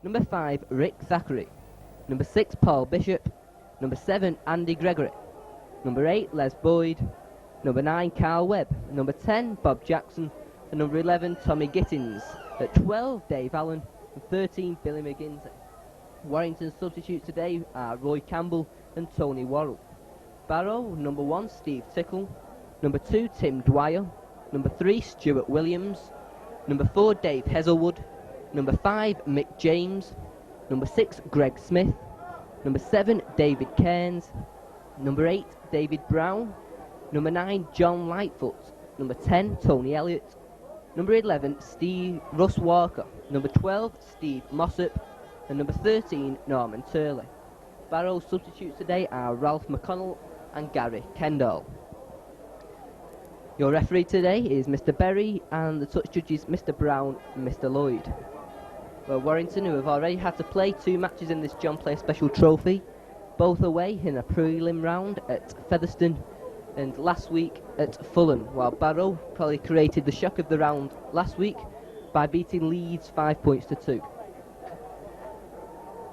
Number 5, Rick Thackeray. Number 6, Paul Bishop. Number 7, Andy Gregory. Number 8, Les Boyd. Number 9, Carl Webb. Number 10, Bob Jackson. And number 11, Tommy Gittins. At 12, Dave Allen. And 13, Billy McGinty. Warrington substitutes today are Roy Campbell and Tony Worrell. Barrow, number 1, Steve Tickle. Number 2, Tim Dwyer. Number 3, Stuart Williams. Number 4, Dave Heselwood. Number 5, Mick James. Number 6, Greg Smith. Number 7, David Cairns. Number 8, David Brown. Number 9, John Lightfoot. Number 10, Tony Elliott. Number 11, Russ Walker. Number 12, Steve Mossop. And number 13, Norman Turley. Barrow substitutes today are Ralph McConnell and Gary Kendall. Your referee today is Mr. Berry, and the touch judges Mr. Brown and Mr. Lloyd. Well, Warrington, who have already had to play 2 matches in this John Player Special Trophy, both away in a prelim round at Featherstone and last week at Fulham, while Barrow probably created the shock of the round last week by beating Leeds 5 points to 2.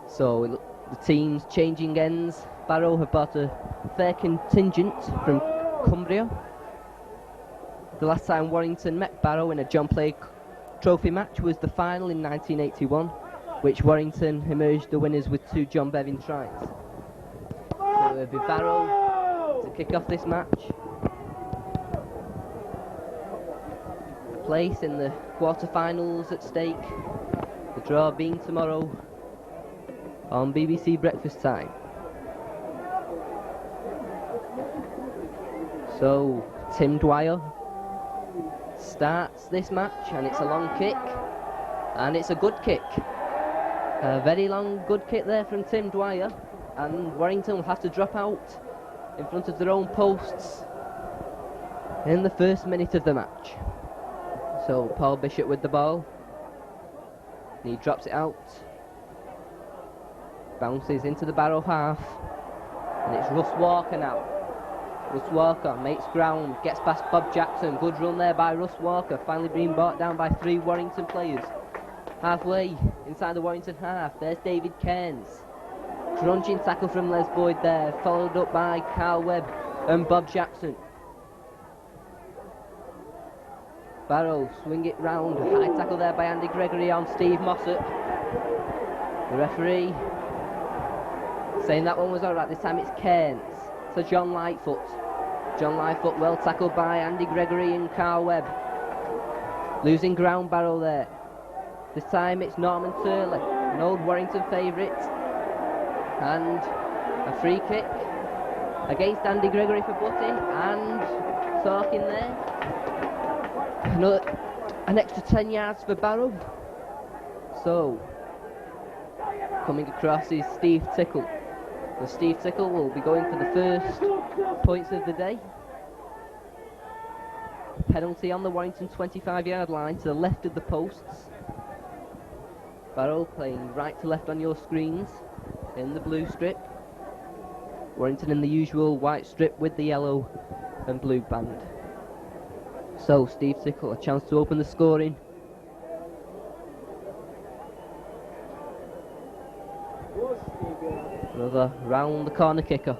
So the teams changing ends. Barrow have bought a fair contingent from Cumbria. The last time Warrington met Barrow in a John Player Trophy match was the final in 1981, which Warrington emerged the winners with 2 John Bevan tries. So it'll be Barrow to kick off this match. A place in the quarter-finals at stake. The draw being tomorrow on BBC Breakfast Time. So Tim Dwyer starts this match, and it's a long kick, and it's a good kick. A very long good kick there from Tim Dwyer, and Warrington will have to drop out in front of their own posts in the first minute of the match. So Paul Bishop with the ball, and he drops it out, bounces into the Barrow half, and it's Russ Walker now. Russ Walker makes ground, gets past Bob Jackson. Good run there by Russ Walker, finally being brought down by 3 Warrington players. Halfway inside the Warrington half, there's David Cairns. Crunching tackle from Les Boyd there, followed up by Carl Webb and Bob Jackson. Barrow swing it round, high tackle there by Andy Gregory on Steve Mossop. The referee saying that one was alright, this time it's Cairns. So John Lightfoot. John Lightfoot well tackled by Andy Gregory and Carl Webb. Losing ground, Barrow there. This time it's Norman Turley, an old Warrington favourite. And a free kick against Andy Gregory for butting, and talking there. An extra 10 yards for Barrow. So coming across is Steve Tickle. And Steve Tickle will be going for the first points of the day. Penalty on the Warrington 25-yard line to the left of the posts. Barrow playing right to left on your screens in the blue strip. Warrington in the usual white strip with the yellow and blue band. So Steve Tickle, a chance to open the scoring. Another round the corner kicker.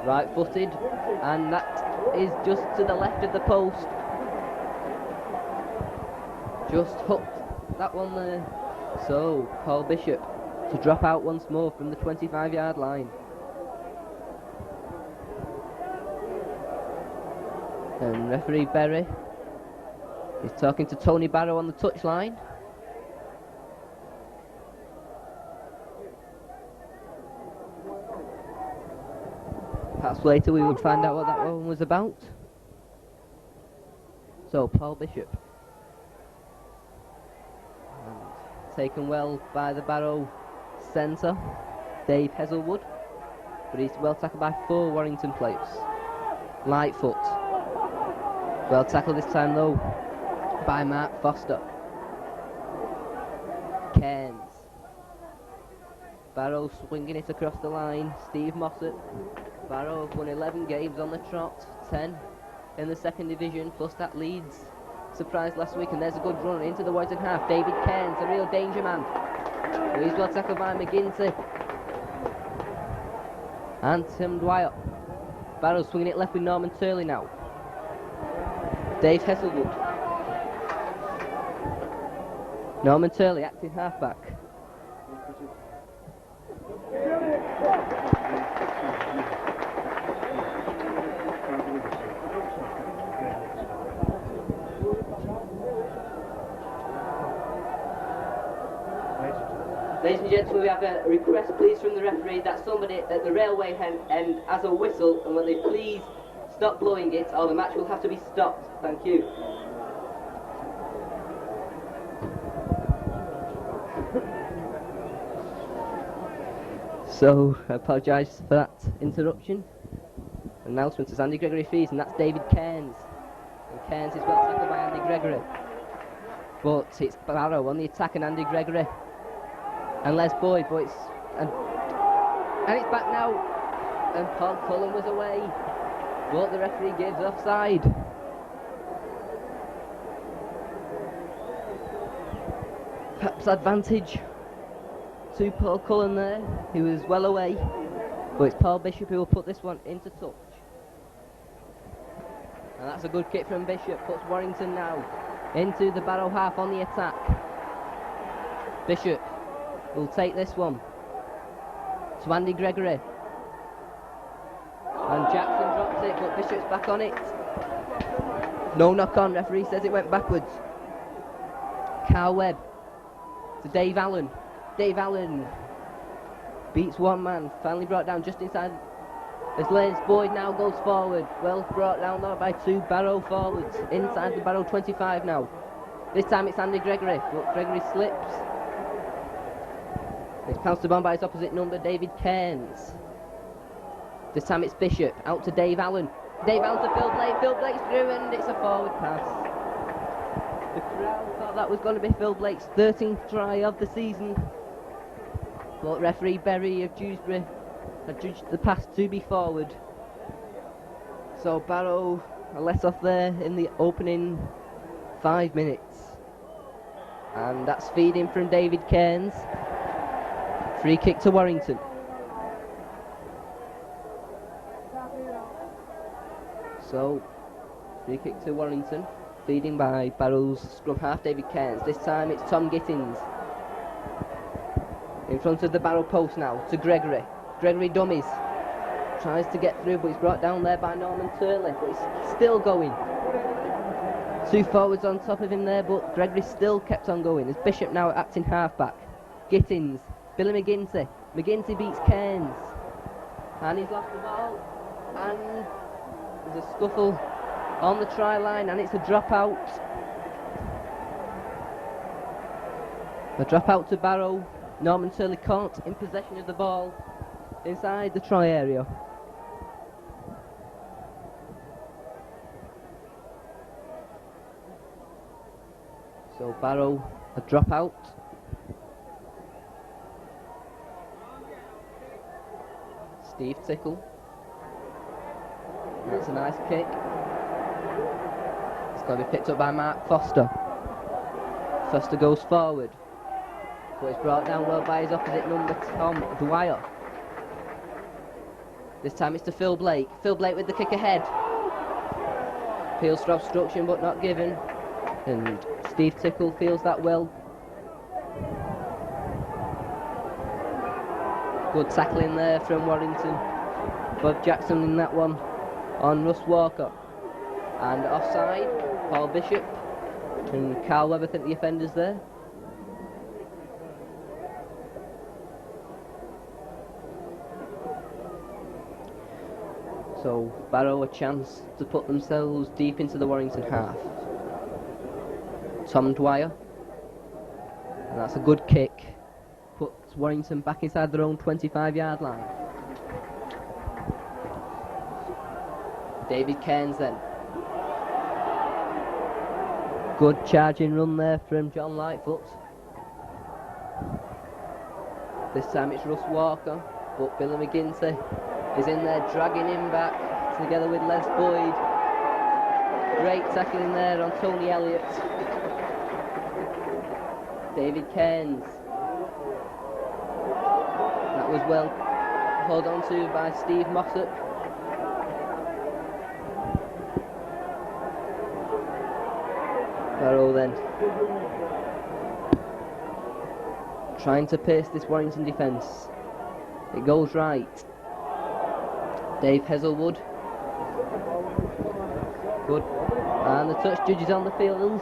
Right footed, and that is just to the left of the post. Just hooked that one there. So Paul Bishop to drop out once more from the 25-yard line. And referee Berry is talking to Tony Barrow on the touchline. Perhaps later we would find out what that one was about. So Paul Bishop. And taken well by the Barrow centre, Dave Heselwood. But he's well tackled by 4 Warrington players. Lightfoot. Well tackled this time though by Mark Foster. Cairns. Barrow swinging it across the line. Steve Mossop. Barrow have won 11 games on the trot, 10 in the second division, plus that Leeds surprised last week, and there's a good run into the Warrington half. David Cairns, a real danger man. But he's got tackled by McGinty. And Tim Dwyer. Barrow swinging it left with Norman Turley now. Dave Hesselwood. Norman Turley, acting halfback. Ladies and gentlemen, we have a request please from the referee that somebody at the railway end has a whistle, and will they please stop blowing it or the match will have to be stopped. Thank you. So, I apologise for that interruption. Announcement is Andy Gregory fees, and that's David Cairns. And Cairns is well tackled by Andy Gregory. But it's Barrow on the attack and Andy Gregory. And Les Boyd, but it's... And it's back now. And Paul Cullen was away. But the referee gives offside. Perhaps advantage to Paul Cullen there, who was well away. But it's Paul Bishop who will put this one into touch. And that's a good kick from Bishop, puts Warrington now into the Barrow half on the attack. Bishop will take this one to Andy Gregory. And Jackson drops it, but Bishop's back on it. No knock on, referee says it went backwards. Carl Webb to Dave Allen. Dave Allen beats one man, finally brought down just inside. As Les Boyd now goes forward, well brought down though by two Barrow forwards, inside the Barrow 25 now. This time it's Andy Gregory, but Gregory slips. It's pounced upon by his opposite number, David Cairns. This time it's Bishop, out to Dave Allen. Dave Allen to Phil Blake, Phil Blake's through and it's a forward pass. The crowd thought that was going to be Phil Blake's 13th try of the season. But referee Berry of Dewsbury had judged the pass to be forward. So Barrow are let off there in the opening 5 minutes. And that's feeding from David Cairns. Free kick to Warrington. So, free kick to Warrington. Feeding by Barrow's scrum half David Cairns. This time it's Tom Gittins. In front of the Barrow post now to Gregory. Gregory dummies. Tries to get through, but he's brought down there by Norman Turley. But he's still going. Two forwards on top of him there, but Gregory still kept on going. There's Bishop now acting halfback. Gittins. Billy McGinty. McGinty beats Cairns. And he's lost the ball. And there's a scuffle on the try line, and it's a dropout. A dropout to Barrow. Norman Turley caught in possession of the ball inside the try area. So Barrow a dropout. Steve Tickle. That's a nice kick. It's going to be picked up by Mark Foster. Foster goes forward. But it's brought down well by his opposite number, Tom Dwyer. This time it's to Phil Blake. Phil Blake with the kick ahead. Appeals for obstruction but not given. And Steve Tickle feels that well. Good tackling there from Warrington. Bob Jackson in that one on Russ Walker. And offside, Paul Bishop and Carl Webb, I think the offenders there. So Barrow a chance to put themselves deep into the Warrington half. Tom Dwyer. And that's a good kick. Puts Warrington back inside their own 25-yard line. David Cairns then. Good charging run there from John Lightfoot. This time it's Russ Walker, but Billy McGinty is in there dragging him back together with Les Boyd. Great tackling there on Tony Elliott. David Cairns. That was well held on to by Steve Mossop. Barrow then trying to pace this Warrington defence. It goes right. Dave Heselwood. Good. And the touch judge is on the field.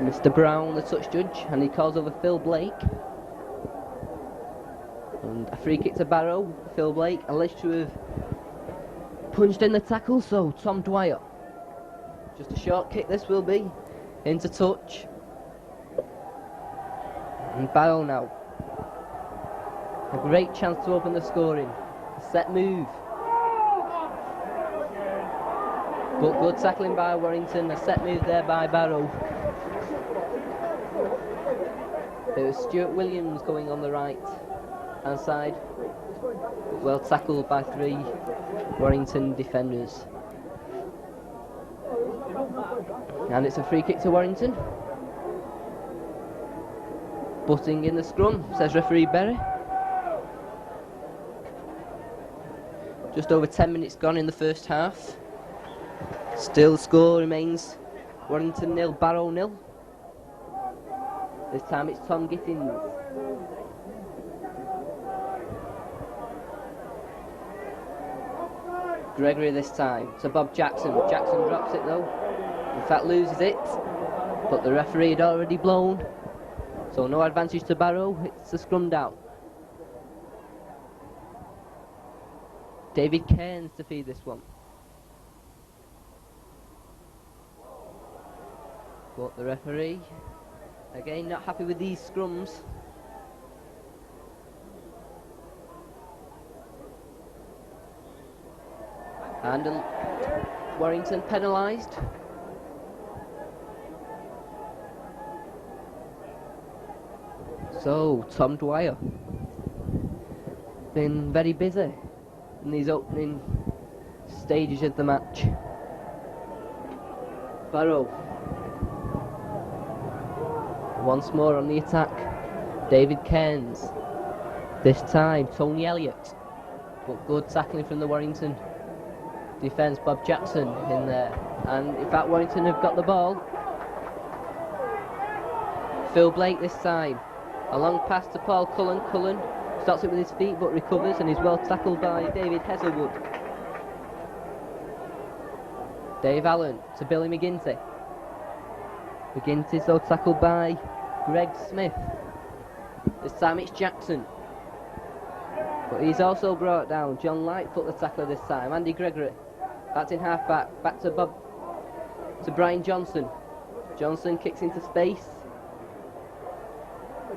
Mr. Brown, the touch judge, and he calls over Phil Blake. And a free kick to Barrow. Phil Blake alleged to have punched in the tackle, so Tom Dwyer. Just a short kick this will be. Into touch. And Barrow now. A great chance to open the scoring. A set move. But good tackling by Warrington. A set move there by Barrow. It was Stuart Williams going on the right hand side. Well tackled by 3 Warrington defenders. And it's a free kick to Warrington. Butting in the scrum, says referee Berry. Just over 10 minutes gone in the first half. Still the score remains Warrington 0, Barrow 0. This time it's Tom Gittins. Gregory this time to Bob Jackson. Jackson drops it though. In fact loses it. But the referee had already blown. So no advantage to Barrow. It's a scrum down. David Cairns to feed this one. But the referee, again, not happy with these scrums. And Warrington penalised. So, Tom Dwyer. Been very busy in these opening stages of the match. Barrow. Once more on the attack. David Cairns. This time, Tony Elliott. But good tackling from the Warrington defence. Bob Jackson in there. And in fact, Warrington have got the ball. Phil Blake this time. A long pass to Paul Cullen. Cullen stops it with his feet but recovers and is well tackled by David Heselwood. Dave Allen to Billy McGinty. McGinty so tackled by Greg Smith. This time it's Jackson. But he's also brought down. John Lightfoot the tackler this time. Andy Gregory. That's in half back. Back to Brian Johnson. Johnson kicks into space.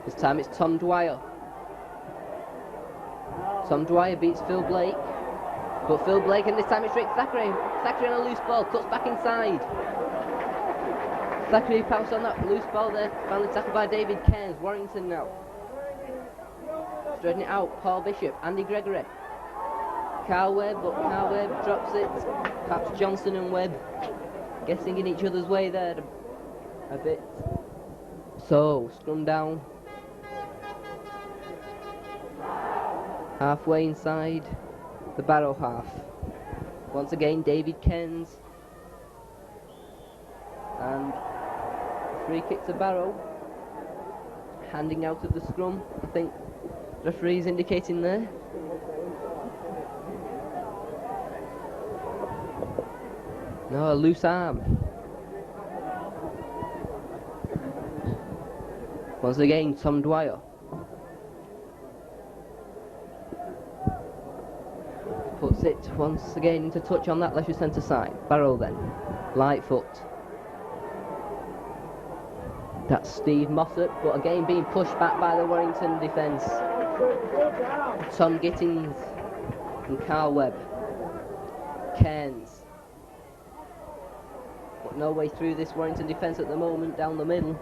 This time it's Tom Dwyer. Tom Dwyer beats Phil Blake. But Phil Blake, and this time it's Rick Thackeray. Thackeray on a loose ball, cuts back inside. Thackeray pounced on that loose ball there. Finally tackled by David Cairns. Warrington now. Straightening it out, Paul Bishop, Andy Gregory. Carl Webb, but Carl Webb drops it. Perhaps Johnson and Webb getting in each other's way there a bit. So, scrum down. Halfway inside the Barrow half. Once again, David Cairns. And free kick to Barrow. Handing out of the scrum, I think the referee's indicating there. No, a loose arm. Once again, Tom Dwyer. Puts it once again into touch on that leisure centre side. Barrow then. Lightfoot. That's Steve Mossop, but again being pushed back by the Warrington defence. Tom Gittins and Carl Webb. Cairns. But no way through this Warrington defence at the moment, down the middle.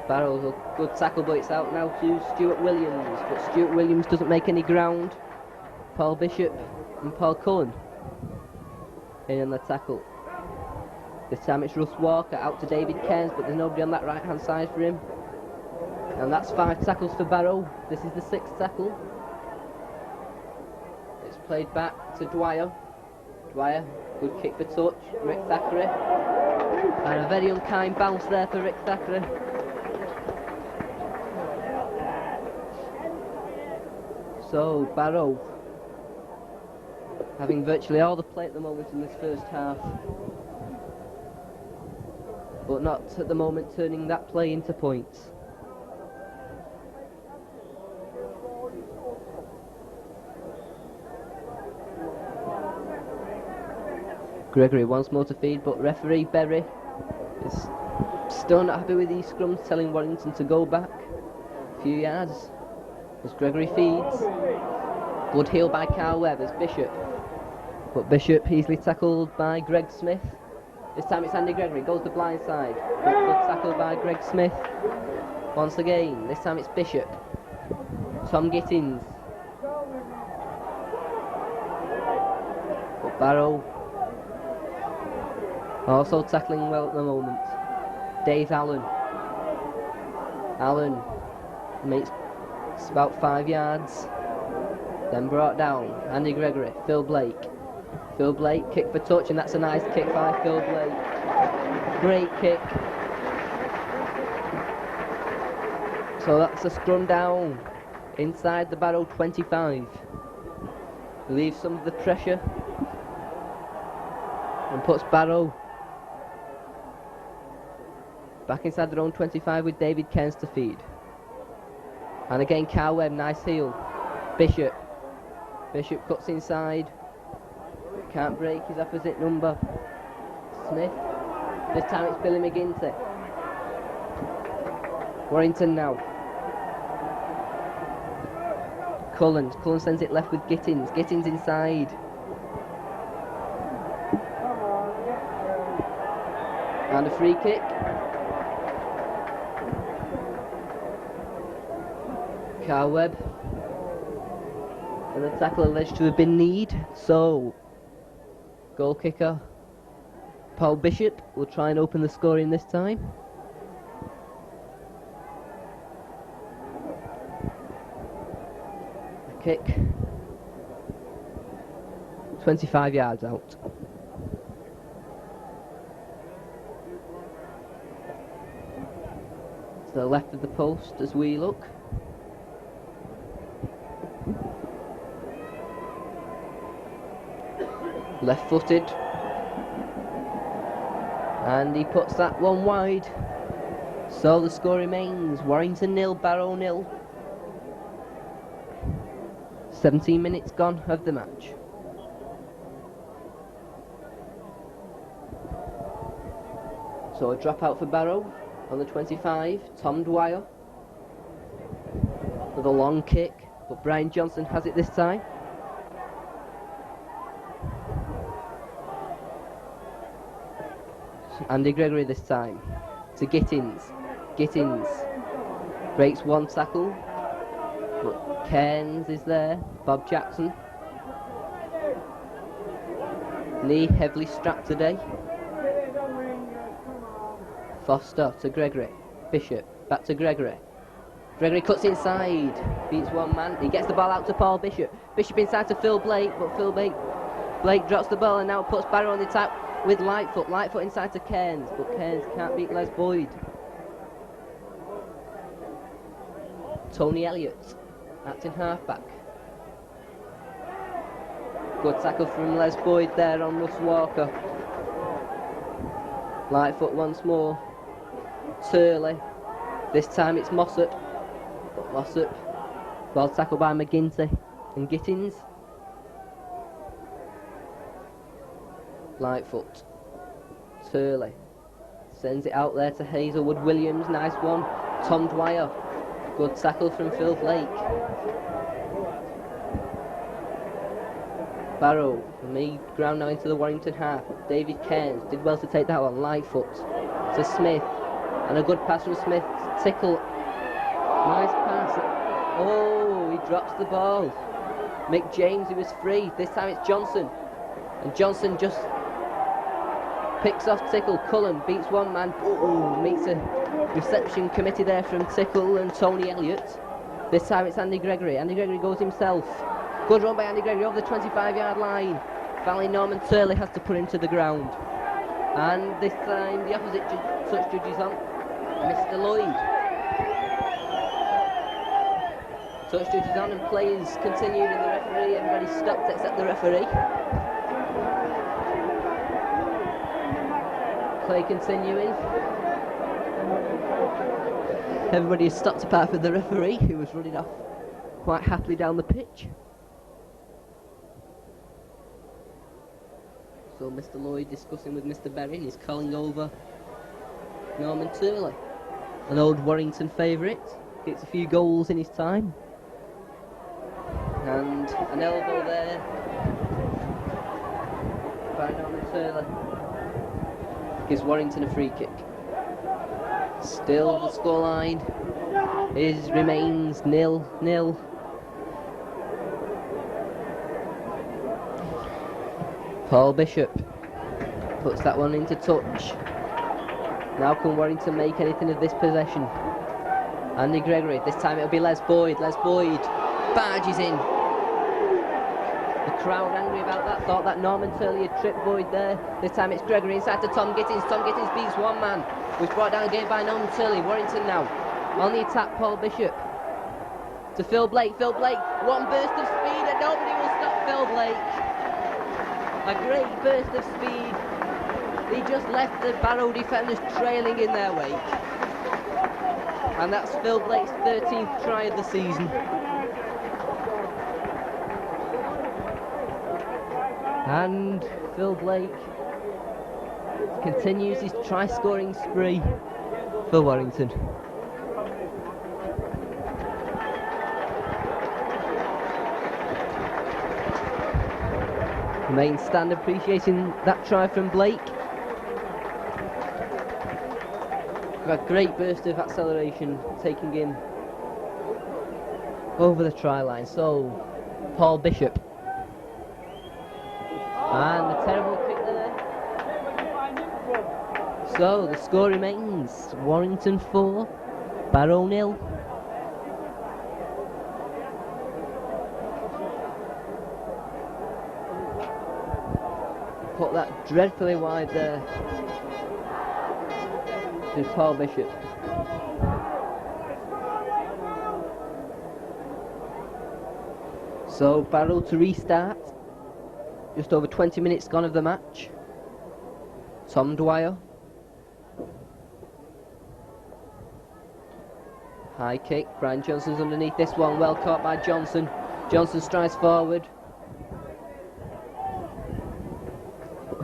Barrow's a good tackle, but it's out now to Stuart Williams. But Stuart Williams doesn't make any ground. Paul Bishop and Paul Cullen in on the tackle. This time it's Russ Walker out to David Cairns, but there's nobody on that right hand side for him. And that's 5 tackles for Barrow. This is the 6th tackle. It's played back to Dwyer. Dwyer, good kick for touch. Rick Thackeray. And a very unkind bounce there for Rick Thackeray. So Barrow having virtually all the play at the moment in this first half, but not at the moment turning that play into points. Gregory once more to feed, but referee Berry is still not happy with these scrums, telling Warrington to go back a few yards as Gregory feeds. Good heel by Carl Webb as Bishop, but Bishop easily tackled by Greg Smith. This time it's Andy Gregory, goes the blind side. Good tackle by Greg Smith. Once again, this time it's Bishop. Tom Gittins. But Barrow also tackling well at the moment. Dave Allen. Allen makes about 5 yards. Then brought down. Andy Gregory. Phil Blake. Phil Blake, kick for touch, and that's a nice kick by Phil Blake. Great kick. So that's a scrum down inside the Barrow 25. Relieves some of the pressure and puts Barrow back inside their own 25 with David Cairns to feed. And again Carl Webb, nice heel. Bishop. Bishop cuts inside. Can't break his opposite number. Smith. This time it's Billy McGinty. Warrington now. Cullen. Cullen sends it left with Gittins. Gittins inside. And a free kick. Carl Webb. And the tackle alleged to have been kneed. So, goal kicker Paul Bishop will try and open the scoring this time. A kick 25 yards out. To the left of the post as we look. Left-footed, and he puts that one wide. So the score remains Warrington 0, Barrow 0. 17 minutes gone of the match. So a dropout for Barrow on the 25, Tom Dwyer with a long kick, but Brian Johnson has it this time. Andy Gregory this time to Gittins. Gittins breaks one tackle, but Cairns is there. Bob Jackson. Knee heavily strapped today. Foster to Gregory. Bishop back to Gregory. Gregory cuts inside, beats one man. He gets the ball out to Paul Bishop. Bishop inside to Phil Blake, but Blake drops the ball and now puts Barrow on the attack with Lightfoot. Lightfoot inside to Cairns, but Cairns can't beat Les Boyd. Tony Elliott, acting halfback. Good tackle from Les Boyd there on Russ Walker. Lightfoot once more. Turley. This time it's Mossop. But Mossop, well tackled by McGinty and Gittins. Lightfoot. Turley. Sends it out there to Hazelwood Williams. Nice one. Tom Dwyer. Good tackle from Phil Blake. Barrow. Made ground now into the Warrington half. David Cairns did well to take that one. Lightfoot to Smith. And a good pass from Smith. Tickle. Nice pass. Oh, he drops the ball. Mick James, who was free. This time it's Johnson. And Johnson just picks off Tickle. Cullen beats one man. Ooh, meets a reception committee there from Tickle and Tony Elliott. This time it's Andy Gregory. Andy Gregory goes himself. Good run by Andy Gregory over the 25-yard line. Finally, Norman Turley has to put him to the ground. And this time the opposite touch judge is on. Mr. Lloyd. Touch judge is on and play is continued in the referee. Everybody stopped except the referee. Play continuing. Everybody has stopped apart from the referee, who was running off quite happily down the pitch. So Mr. Lloyd discussing with Mr. Berry, and he's calling over Norman Turley, an old Warrington favourite. Gets a few goals in his time. And an elbow there by Norman Turley. Gives Warrington a free kick. Still the scoreline remains 0-0. Paul Bishop puts that one into touch. Now can Warrington make anything of this possession? Andy Gregory, this time it'll be Les Boyd. Les Boyd barges in. The crowd angry about that, thought that Norman Turley had tripped Boyd there. This time it's Gregory inside to Tom Gittins. Tom Gittins beats one man. Was brought down again by Norman Turley. Warrington now on the attack. Paul Bishop to Phil Blake. Phil Blake, one burst of speed and nobody will stop Phil Blake. A great burst of speed. He just left the Barrow defenders trailing in their wake. And that's Phil Blake's 13th try of the season. And Phil Blake continues his try-scoring spree for Warrington. The main stand appreciating that try from Blake. A great burst of acceleration, taking him over the try line. So, Paul Bishop. And a terrible kick there. So, the score remains Warrington 4, Barrow 0. Put that dreadfully wide there to Paul Bishop. So Barrow to restart. Just over 20 minutes gone of the match. Tom Dwyer. High kick. Brian Johnson's underneath this one. Well caught by Johnson. Johnson strides forward.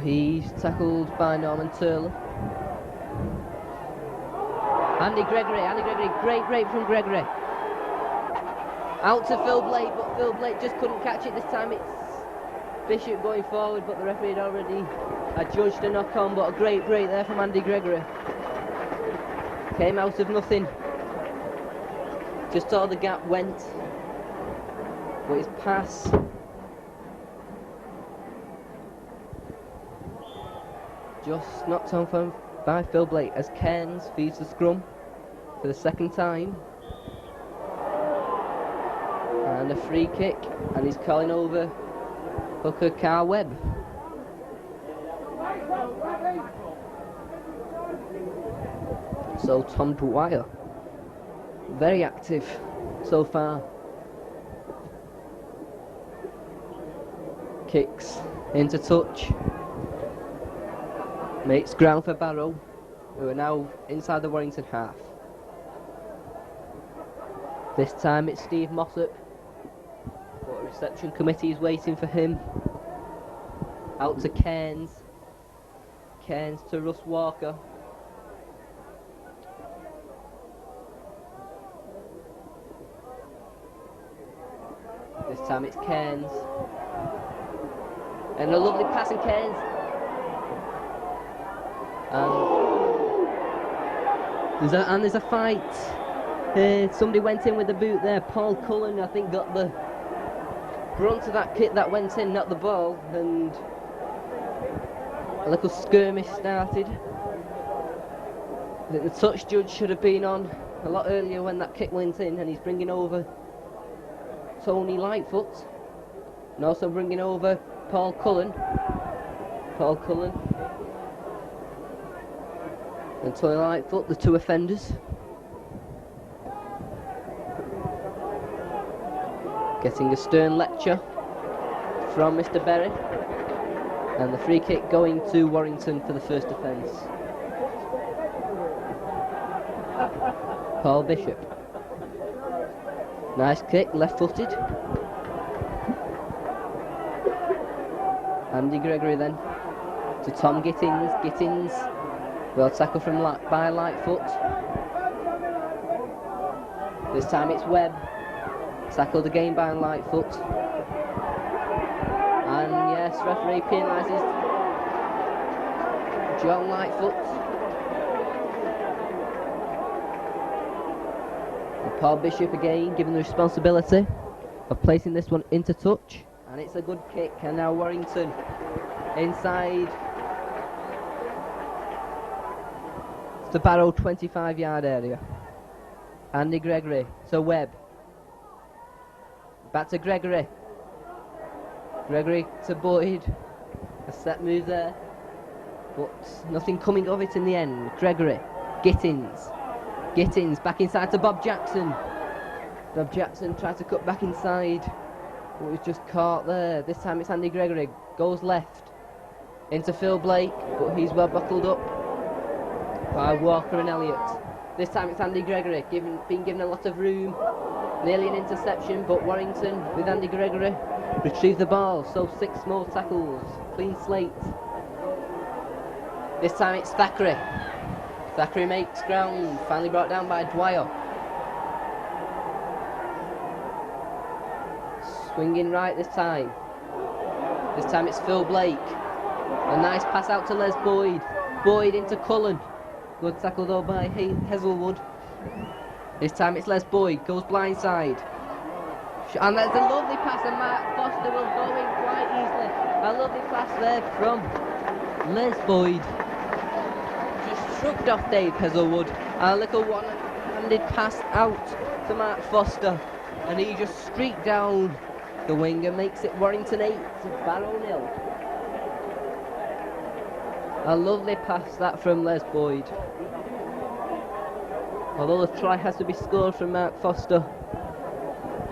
He's tackled by Norman Turley. Andy Gregory, great break from Gregory. Out to Phil Blake, but Phil Blake just couldn't catch it. This time it's Bishop going forward, but the referee had already adjudged a knock on, but a great break there from Andy Gregory. Came out of nothing. Just saw the gap went. But his pass just knocked on by Phil Blake as Cairns feeds the scrum for the second time. And a free kick, and he's calling over hooker Carl Webb. So Tom Dwyer, very active so far. Kicks into touch. Makes ground for Barrow, who are now inside the Warrington half. This time it's Steve Mossop, but a reception committee is waiting for him. Out to Cairns. Cairns to Russ Walker. This time it's Cairns. And a lovely pass in Cairns. And There's a fight. Somebody went in with the boot there. Paul Cullen, I think, got the brunt of that kick that went in, not the ball, and a little skirmish started. I think the touch judge should have been on a lot earlier when that kick went in, and he's bringing over Tony Lightfoot, and also bringing over Paul Cullen. And Tony Lightfoot, the two offenders. Getting a stern lecture from Mr. Berry. And the free kick going to Warrington for the first offence. Paul Bishop. Nice kick, left-footed. Andy Gregory then to Tom Gittins. Gittins, well tackled by Lightfoot. This time it's Webb. Tackled again by Lightfoot. And yes, referee penalises John Lightfoot. And Paul Bishop again given the responsibility of placing this one into touch. And it's a good kick, and now Warrington inside the Barrow 25-yard area. Andy Gregory to Webb. Back to Gregory. Gregory to Boyd. A set move there, but nothing coming of it in the end. Gregory. Gittins back inside to Bob Jackson. Bob Jackson tried to cut back inside, but was just caught there. This time it's Andy Gregory. Goes left into Phil Blake, but he's well buckled up by Walker and Elliott. This time it's Andy Gregory, being given a lot of room. Nearly an interception, but Warrington with Andy Gregory retrieve the ball. So 6 more tackles, clean slate. This time it's Thackeray. Thackeray makes ground, finally brought down by Dwyer. Swinging right this time. This time it's Phil Blake. A nice pass out to Les Boyd. Boyd into Cullen. Good tackle though by Hazelwood. This time it's Les Boyd, goes blindside. And there's a lovely pass, and Mark Foster will go in quite easily. A lovely pass there from Les Boyd. Just shrugged off Dave Hazelwood. And a little one-handed pass out to Mark Foster. And he just streaked down the wing and makes it Warrington 8, Barrow 0. A lovely pass that from Les Boyd. Although the try has to be scored from Mark Foster,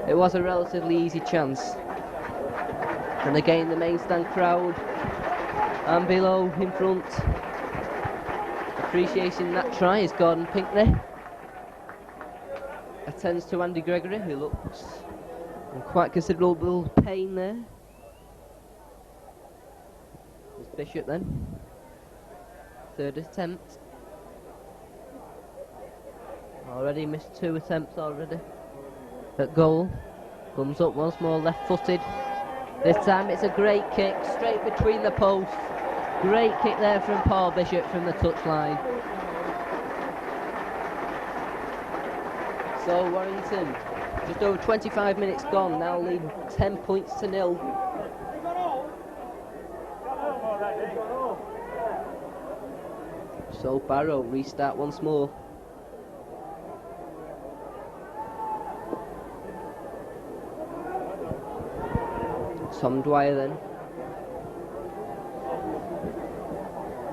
it was a relatively easy chance. And again the main stand crowd and below in front appreciating that try is Gordon Pinkney. Attends to Andy Gregory, who looks in quite considerable pain there. There's Bishop then. Third attempt. Already missed 2 attempts already at goal. Comes up once more, left-footed. This time it's a great kick, straight between the posts. Great kick there from Paul Bishop from the touchline. So Warrington, just over 25 minutes gone, now leading 10 points to 0. So Barrow restart once more. Tom Dwyer then.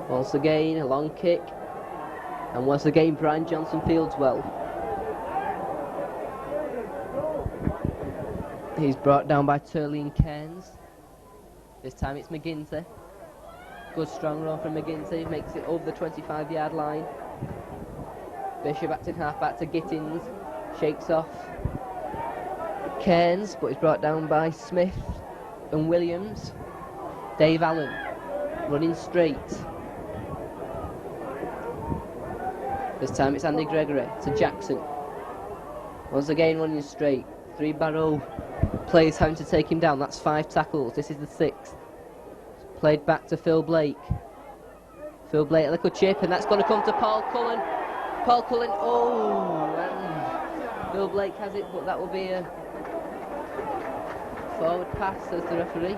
Once again, a long kick. And once again, Brian Johnson fields well. He's brought down by Turleen Cairns. This time it's McGinty. Good strong run from McGinty, makes it over the 25-yard line. Bishop acting half-back to Gittins. Shakes off Cairns, but he's brought down by Smith and Williams. Dave Allen running straight. This time it's Andy Gregory to Jackson. Once again running straight. 3 Barrow players having to take him down. That's 5 tackles. This is the 6th. Played back to Phil Blake. Phil Blake, a little chip, and that's going to come to Paul Cullen. Paul Cullen. Oh, and Bill Blake has it, but that will be a forward pass, says the referee.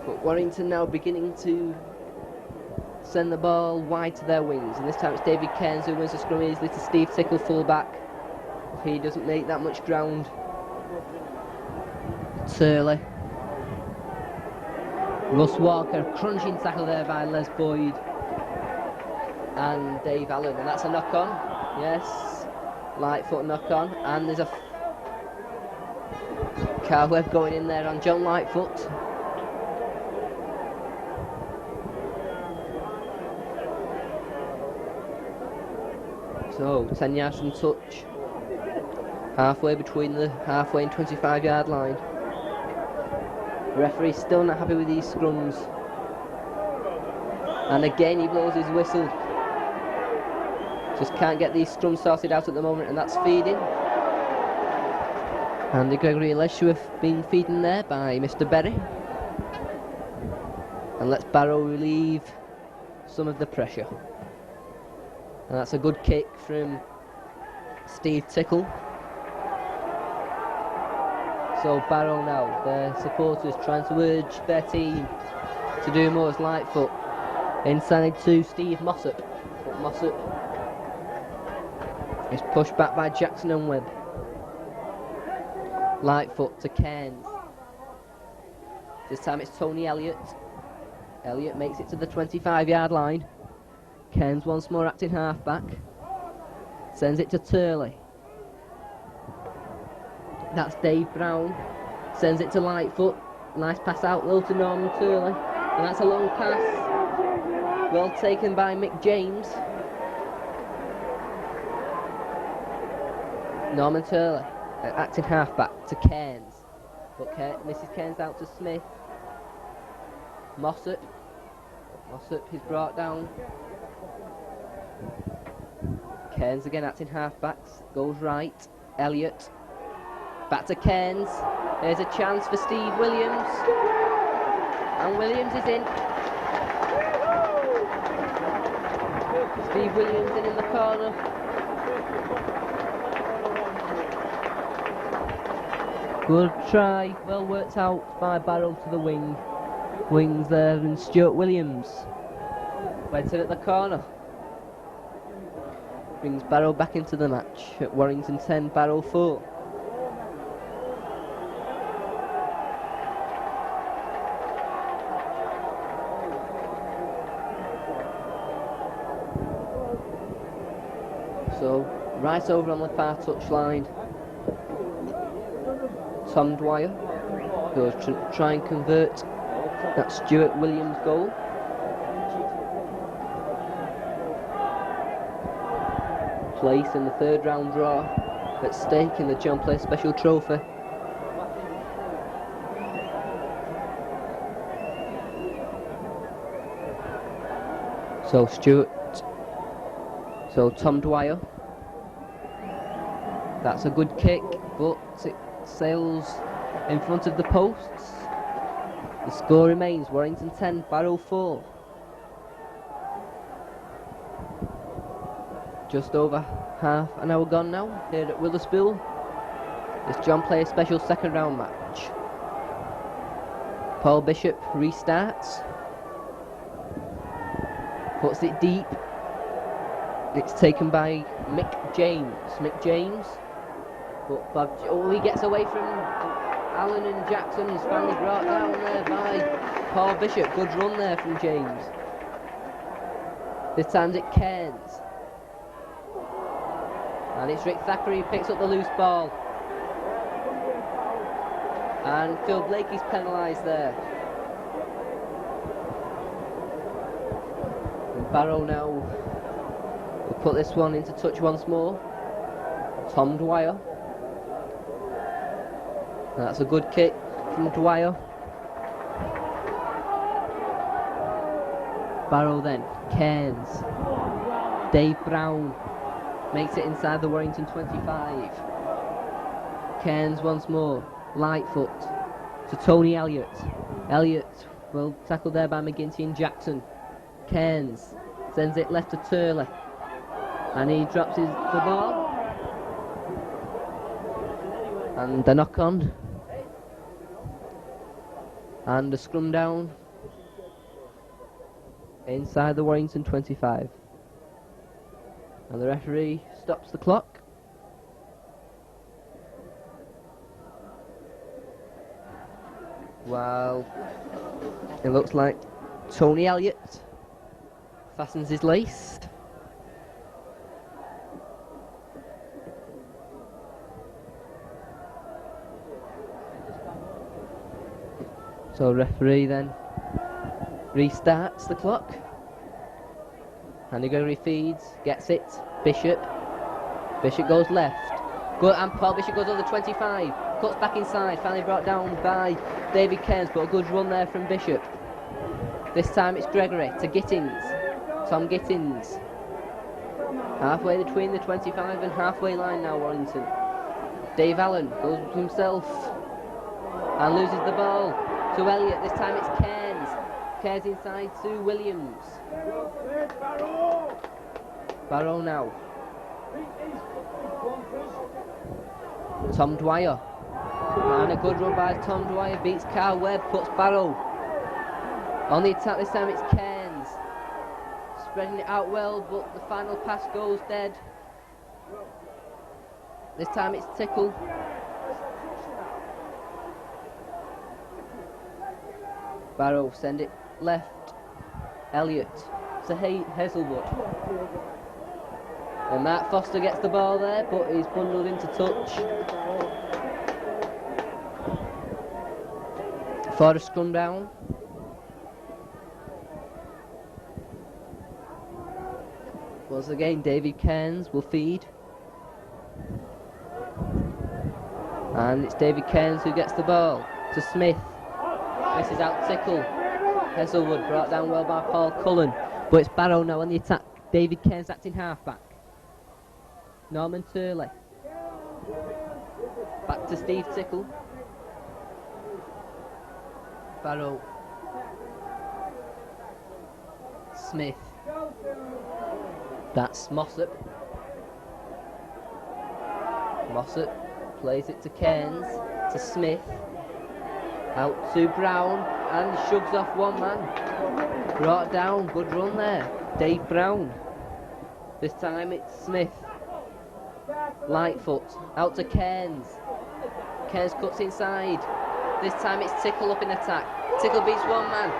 But Warrington now beginning to send the ball wide to their wings, and this time it's David Cairns who wins the scrum easily to Steve Tickle, full back. He doesn't make that much ground. Turley. Russ Walker, crunching tackle there by Les Boyd and Dave Allen, and that's a knock on. Yes, Lightfoot knock on, and there's a Carl Webb going in there on John Lightfoot. So 10 yards from touch, halfway between the halfway and 25-yard line. The referee's still not happy with these scrums, and again he blows his whistle. Just can't get these scrums sorted out at the moment, and that's feeding. Andy Gregory alleged to have been feeding there by Mr. Berry, and lets Barrow relieve some of the pressure. And that's a good kick from Steve Tickle. So Barrow now, their supporters trying to urge their team to do more as Lightfoot. Inside to Steve Mossop. But Mossop is pushed back by Jackson and Webb. Lightfoot to Cairns. This time it's Tony Elliott. Elliott makes it to the 25-yard line. Cairns once more acting half-back. Sends it to Turley. That's Dave Brown. Sends it to Lightfoot. Nice pass out low to Norman Turley. And that's a long pass. Well taken by Mick James. Norman Turley acting half-back to Cairns. But Mrs. Cairns out to Smith. Mossop. Mossop is brought down. Cairns again acting half-backs. Goes right. Elliott. Back to Cairns. There's a chance for Steve Williams. And Williams is in. Steve Williams in the corner. Good try. Well worked out by Barrow to the wing. Wings there, and Stuart Williams went in at the corner. Brings Barrow back into the match at Warrington 10, Barrow 4. So, right over on the far touchline, Tom Dwyer goes to try and convert that Stuart Williams goal. Place in the third round draw at stake in the John Place Special Trophy. So Tom Dwyer. That's a good kick, but it sails in front of the posts. The score remains Warrington 10, Barrow 4. Just over half an hour gone now here at Witherspool. This John Place Special second round match. Paul Bishop restarts. Puts it deep. It's taken by Mick James. But he gets away from Allen and Jackson. He's finally brought down there by Paul Bishop. Good run there from James. This time it's Cairns. And it's Rick Thackeray who picks up the loose ball. And Phil Blake is penalised there. And Barrow now will put this one into touch once more. Tom Dwyer. And that's a good kick from Dwyer. Barrow then. Cairns. Dave Brown makes it inside the Warrington 25. Cairns once more. Lightfoot to Tony Elliott. Elliott Well tackled there by McGinty and Jackson. Cairns sends it left to Turley. And he drops the ball. And the knock on. And the scrum down. Inside the Warrington 25. And the referee stops the clock. Well, it looks like Tony Elliott fastens his lace. So referee then restarts the clock. Andy Gregory feeds, gets it. Bishop goes left. Good, and Paul Bishop goes over the 25. Cuts back inside, finally brought down by David Cairns, but a good run there from Bishop. This time it's Gregory to Gittins. Tom Gittins. Halfway between the 25 and halfway line now, Warrington. Dave Allen goes himself and loses the ball to Elliott. This time it's Cairns. Cairns inside to Williams. Barrow now. Tom Dwyer. And a good run by Tom Dwyer. Beats Carl Webb. Puts Barrow on the attack. This time it's Cairns. Spreading it out well, but the final pass goes dead. This time it's Tickle. Barrow send it left. Elliott to Hazelwood. And Matt Foster gets the ball there, but he's bundled into touch. For the scrum down. Once again, David Cairns will feed. And it's David Cairns who gets the ball to Smith. This is out Tickle. Hazelwood brought down well by Paul Cullen. But it's Barrow now on the attack. David Cairns acting halfback. Norman Turley. Back to Steve Tickle. Barrow. Smith. That's Mossop. Mossop plays it to Cairns, to Smith. Out to Brown, and shoves off one man. Brought down, good run there. Dave Brown. This time it's Smith. Lightfoot, out to Cairns. Cairns cuts inside. This time it's Tickle up in attack. Tickle beats one man.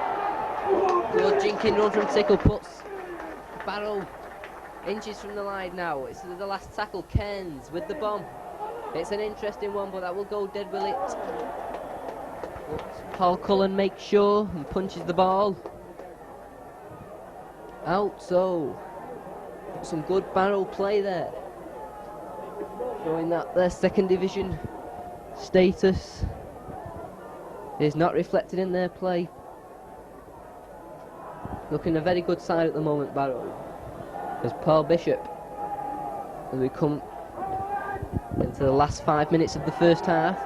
Good jinking run from Tickle, puts Barrow inches from the line now. It's the last tackle. Cairns with the bomb. It's an interesting one, but that will go dead, will it? But Paul Cullen makes sure and punches the ball out. So some good Barrow play there, showing that their second division status is not reflected in their play. Looking a very good side at the moment, Barrow. There's Paul Bishop as we come into the last 5 minutes of the first half.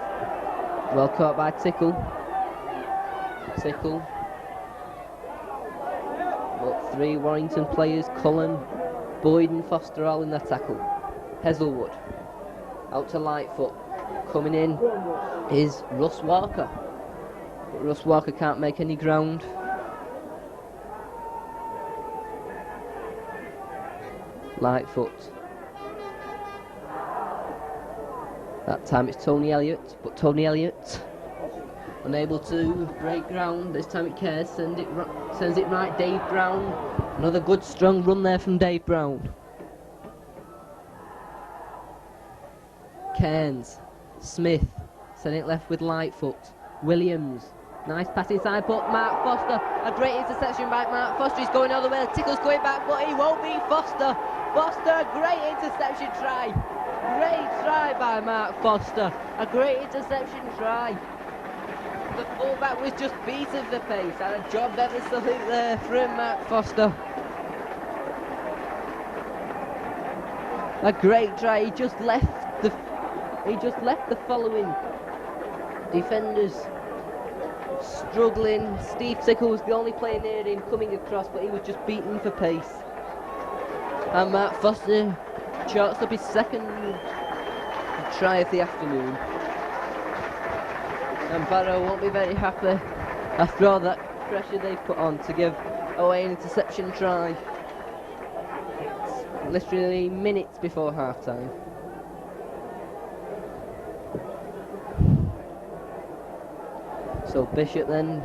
Well caught by Tickle. Tickle. But three Warrington players, Cullen, Boyd and Foster, all in their tackle. Hazelwood. Out to Lightfoot. Coming in is Russ Walker. But Russ Walker can't make any ground. Lightfoot. That time it's Tony Elliott, but Tony Elliott unable to break ground. This time it cares, sends it right. Dave Brown. Another good strong run there from Dave Brown. Cairns. Smith. Send it left with Lightfoot. Williams. Nice pass inside, but Mark Foster. A great interception by Mark Foster. He's going all the way. Tickle's going back, but he won't beat Foster. Foster, a great interception try. Great try by Mark Foster. A great interception try. The fullback was just beaten the pace, and a job ever salute there from Mark Foster. A great try. He just left the following defenders struggling. Steve Tickle was the only player near him coming across, but he was just beaten for pace. And Matt Foster charts up his second try of the afternoon. And Barrow won't be very happy after all that pressure they've put on to give away an interception try. It's literally minutes before half time. So Bishop then,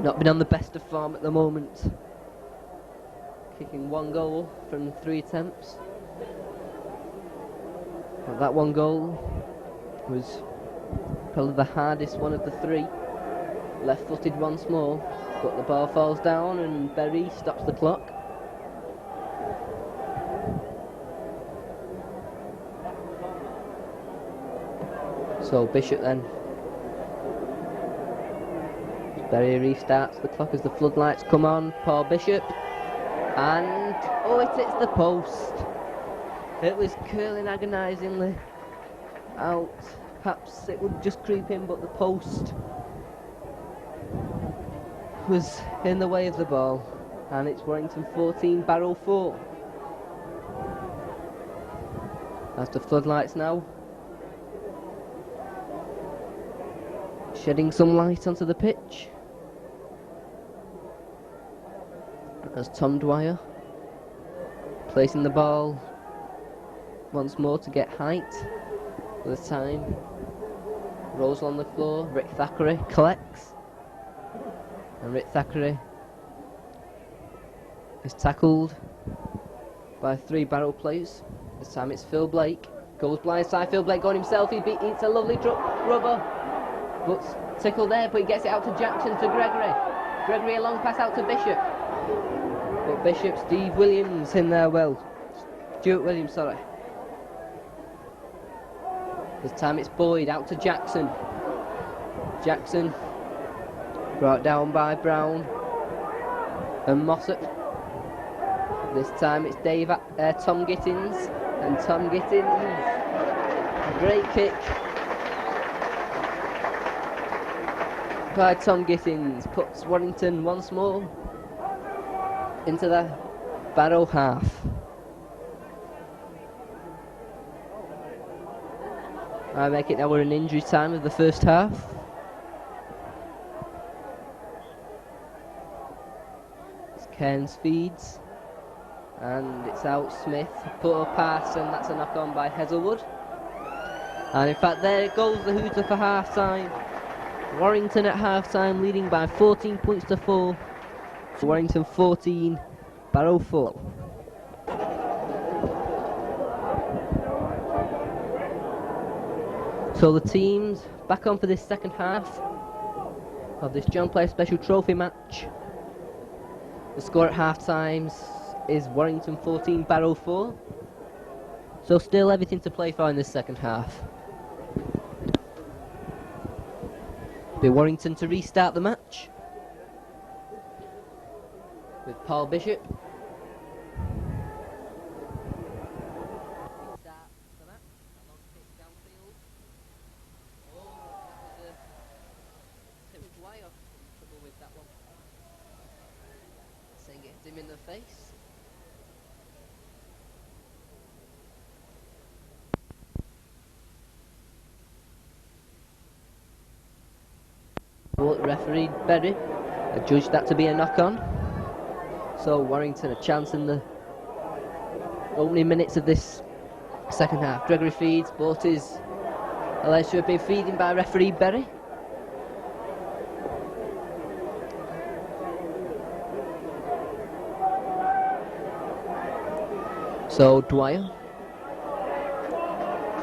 not been on the best of form at the moment. Kicking 1 goal from 3 attempts. Well, that 1 goal was probably the hardest one of the 3. Left-footed once more, but the ball falls down and Berry stops the clock. So Bishop then. Berry restarts the clock as the floodlights come on. Paul Bishop. And, oh, it hits the post. It was curling agonisingly out. Perhaps it would just creep in, but the post was in the way of the ball. And it's Warrington 14, Barrow 4. That's the floodlights now. Shedding some light onto the pitch. As Tom Dwyer placing the ball once more to get height. This time rolls on the floor. Rick Thackeray collects, and Rick Thackeray is tackled by 3 Barrow players. This time it's Phil Blake. Goes blindside. Phil Blake going himself. He eats a lovely rubber. But Tickle there, but he gets it out to Jackson, to Gregory. Gregory a long pass out to Bishop. But Bishop, Steve Williams in there well. Stuart Williams, sorry. This time it's Boyd out to Jackson. Jackson brought down by Brown and Mossop. This time it's Tom Gittins, and Tom Gittins, great kick by Tom Gittins, puts Warrington once more into the Barrow half. I make it now we're in injury time of the first half. It's Cairns feeds, and it's out Smith, put a pass, and that's a knock on by Hazelwood. And in fact there goes the hooter for half time. Warrington at half time leading by 14 points to 4. Warrington 14, Barrow 4. So the teams back on for this second half of this John Player Special Trophy match. The score at half times is Warrington 14, Barrow 4. So still everything to play for in this second half. Be Warrington to restart the match with Paul Bishop. Restart the match. A long kick downfield. Oh, that was it was Dwyer in trouble with that one. Saying it hit him in the face. Referee Berry adjudged that to be a knock-on. So Warrington a chance in the opening minutes of this second half. Gregory feeds, but is alleged to have been feeding by referee Berry. So Dwyer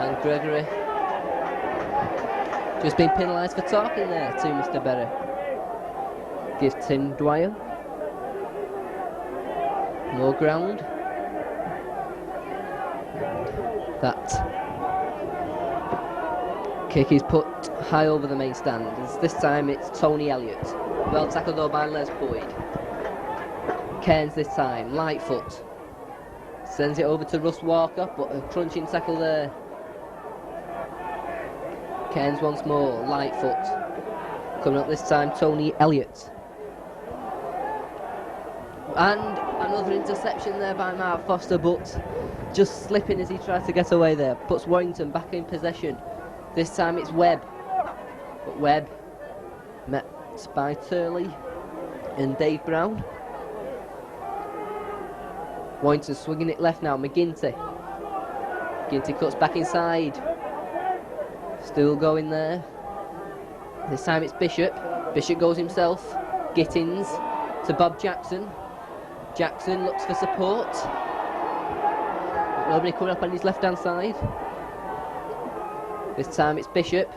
and Gregory just been penalised for talking there to Mr. Berry. Gives Tim Dwyer more ground. That kick is put high over the main stand. This time it's Tony Elliott. Well tackled though by Les Boyd. Cairns this time, Lightfoot. Sends it over to Russ Walker, but a crunching tackle there. Cairns once more, Lightfoot. Coming up this time, Tony Elliott. And another interception there by Mark Foster, but just slipping as he tries to get away there. Puts Warrington back in possession. This time it's Webb. But Webb met by Turley and Dave Brown. Warrington swinging it left now. McGinty. McGinty cuts back inside. Still going there. This time it's Bishop. Bishop goes himself. Gittins to Bob Jackson. Jackson looks for support. Nobody coming up on his left hand side. This time it's Bishop.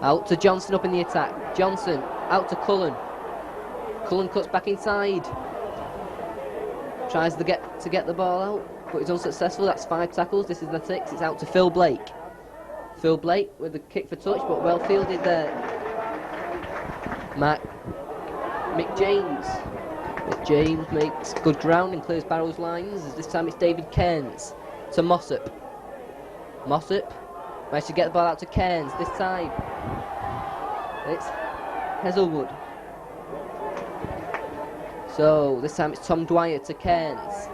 Out to Johnson up in the attack. Johnson out to Cullen. Cullen cuts back inside. Tries to get the ball out, but he's unsuccessful. That's 5 tackles. This is the 6. It's out to Phil Blake. Phil Blake with the kick for touch, but well fielded there. Mick James. Mick James makes good ground and clears Barrow's lines. This time it's David Cairns to Mossop. Mossop managed to get the ball out to Cairns. This time it's Heselwood. So this time it's Tom Dwyer to Cairns.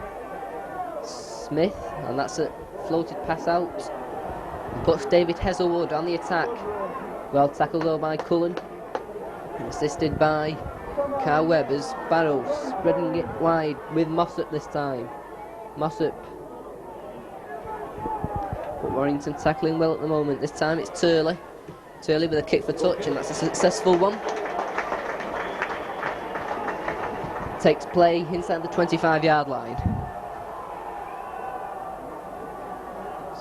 Smith, and that's a floated pass out. And puts David Heselwood on the attack. Well tackled though by Cullen. And assisted by Carl Webb as Barrow spreading it wide with Mossop this time. Mossop. But Warrington tackling well at the moment. This time it's Turley. Turley with a kick for touch, and that's a successful one. Takes play inside the 25-yard line.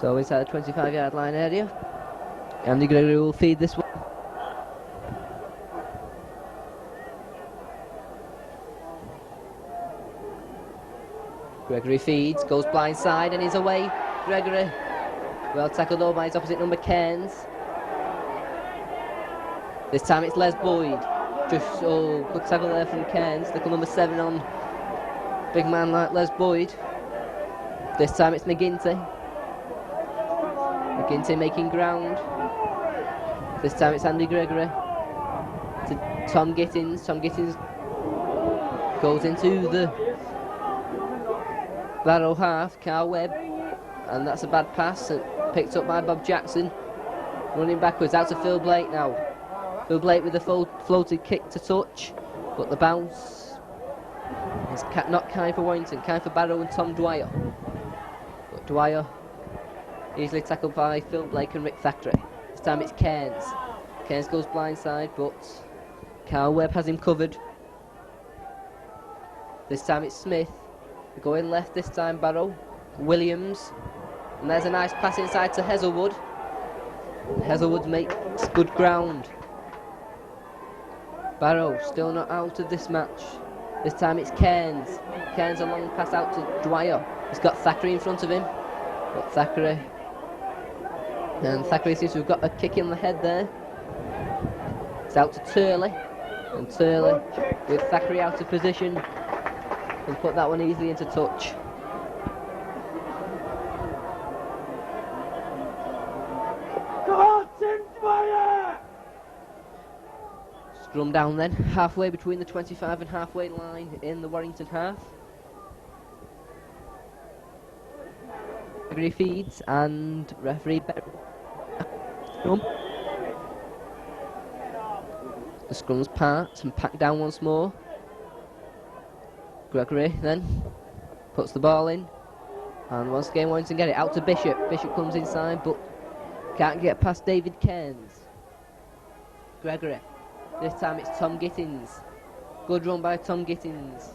So inside the 25-yard line area. Andy Gregory will feed this one. Gregory feeds, goes blindside and is away. Gregory. Well tackled over by his opposite number, Cairns. This time it's Les Boyd. Just good tackle there from Cairns. Tackle number 7 on big man like Les Boyd. This time it's McGinty. McGinty making ground. This time it's Andy Gregory to Tom Gittins. Tom Gittins goes into the Barrow half. Carl Webb, and that's a bad pass. Picked up by Bob Jackson. Running backwards out to Phil Blake now. Phil Blake with the floated kick to touch, but the bounce is not kind for Warrington, kind for Barrow and Tom Dwyer. But Dwyer easily tackled by Phil Blake and Rick Thackeray. This time it's Cairns. Cairns goes blindside, but Carl Webb has him covered. This time it's Smith. Going left this time, Barrow. Williams. And there's a nice pass inside to Heselwood. Heselwood makes good ground. Barrow still not out of this match. This time it's Cairns. Cairns a long pass out to Dwyer. He's got Thackeray in front of him. But Thackeray. And Thackeray seems to have got a kick in the head there. It's out to Turley. And Turley with Thackeray out of position. And put that one easily into touch. Scrum down then, halfway between the 25 and halfway line in the Warrington half. Gregory feeds and referee scrum. The scrum's part and packed down once more. Gregory then puts the ball in, and once again Warrington get it out to Bishop. Bishop comes inside but can't get past David Cairns. Gregory. This time it's Tom Gittins. Good run by Tom Gittins.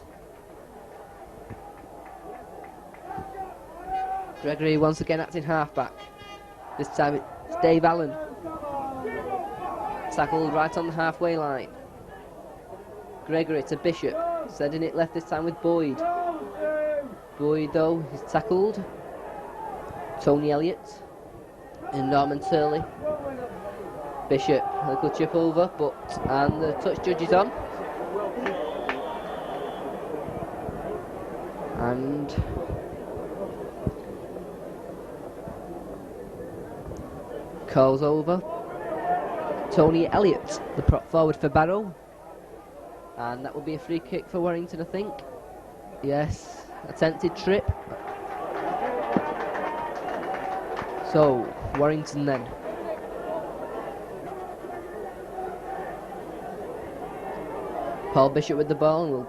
Gregory once again acting halfback. This time it's Dave Allen. Tackled right on the halfway line. Gregory to Bishop. Sending it left this time with Boyd. Boyd though is tackled. Tony Elliott and Norman Turley. Bishop, a good chip over, and the touch judge is on. And calls over Tony Elliott, the prop forward for Barrow. And that will be a free kick for Warrington, I think. Yes, attempted trip. So, Warrington then. Paul Bishop with the ball, and we'll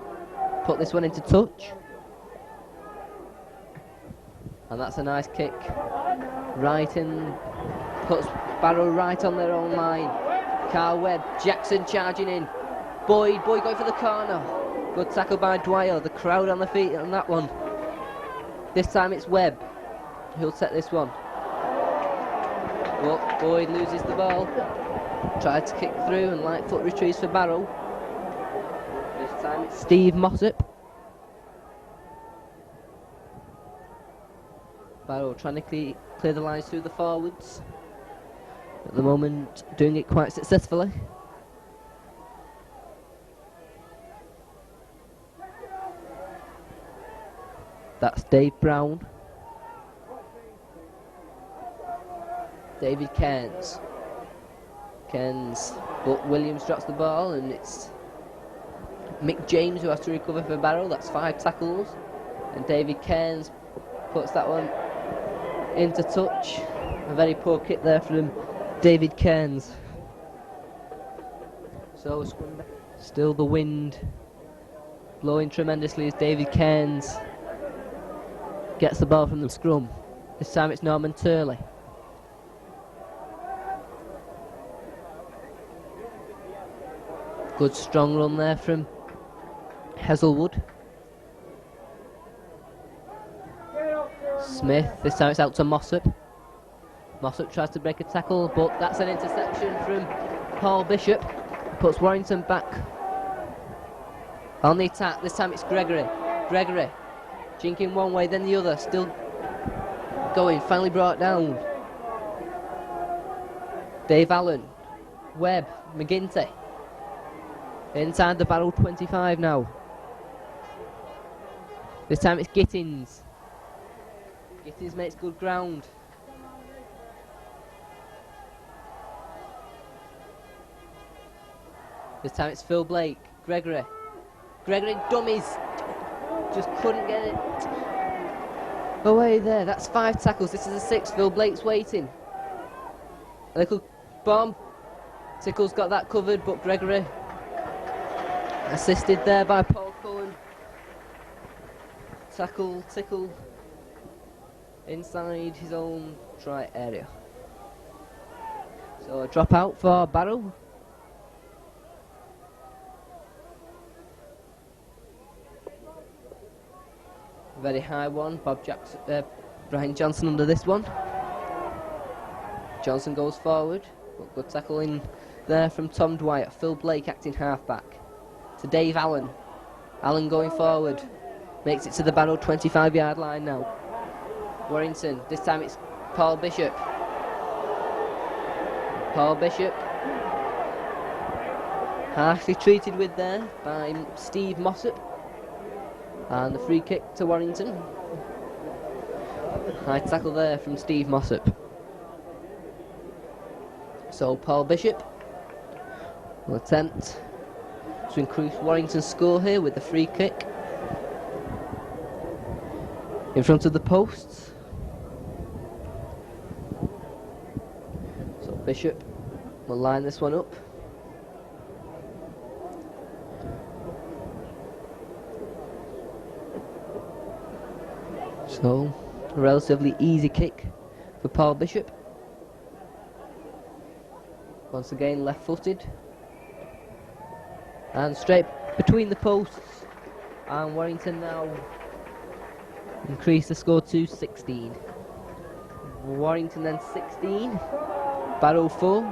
put this one into touch. And that's a nice kick. Right in, puts Barrow right on their own line. Carl Webb, Jackson charging in. Boyd going for the corner. Good tackle by Dwyer, the crowd on the feet on that one. This time it's Webb who'll set this one. But Boyd loses the ball. Tried to kick through and light foot retrieves for Barrow. This time it's Steve Mossop. Barrow trying to clear the lines through the forwards. At the moment, doing it quite successfully. That's Dave Brown. David Cairns. But Williams drops the ball, and it's Mick James who has to recover for Barrow. That's 5 tackles. And David Cairns puts that one into touch. A very poor kick there from David Cairns. So still the wind blowing tremendously as David Cairns gets the ball from the scrum. This time it's Norman Turley. Good strong run there from Hazelwood. Smith, this time it's out to Mossop. Mossop tries to break a tackle, but that's an interception from Paul Bishop. Puts Warrington back on the attack. This time it's Gregory. Gregory jinking one way, then the other. Still going, finally brought down. Dave Allen. Webb. McGinty. Inside the Barrow 25 now. This time it's Gittins. Gittins makes good ground. This time it's Phil Blake. Gregory dummies. Just couldn't get it away there. That's 5 tackles. This is a 6. Phil Blake's waiting. A little bomb. Tickle's got that covered, but Gregory assisted there by Paul Cullen. Tickle inside his own try area. So a drop out for Barrow. Very high one. Brian Johnson under this one. Johnson goes forward. But good tackle in there from Tom Dwyer. Phil Blake acting halfback. To Dave Allen. Allen going forward. Makes it to the Barrow 25-yard line now. Warrington. This time it's Paul Bishop. Paul Bishop. Harshly treated with there by Steve Mossop. And the free kick to Warrington. High tackle there from Steve Mossop. So Paul Bishop will attempt to increase Warrington's score here with the free kick. In front of the posts. So Bishop will line this one up. So, a relatively easy kick for Paul Bishop. Once again, left-footed. And straight between the posts. And Warrington now increase the score to 16. Warrington then 16. Barrow 4.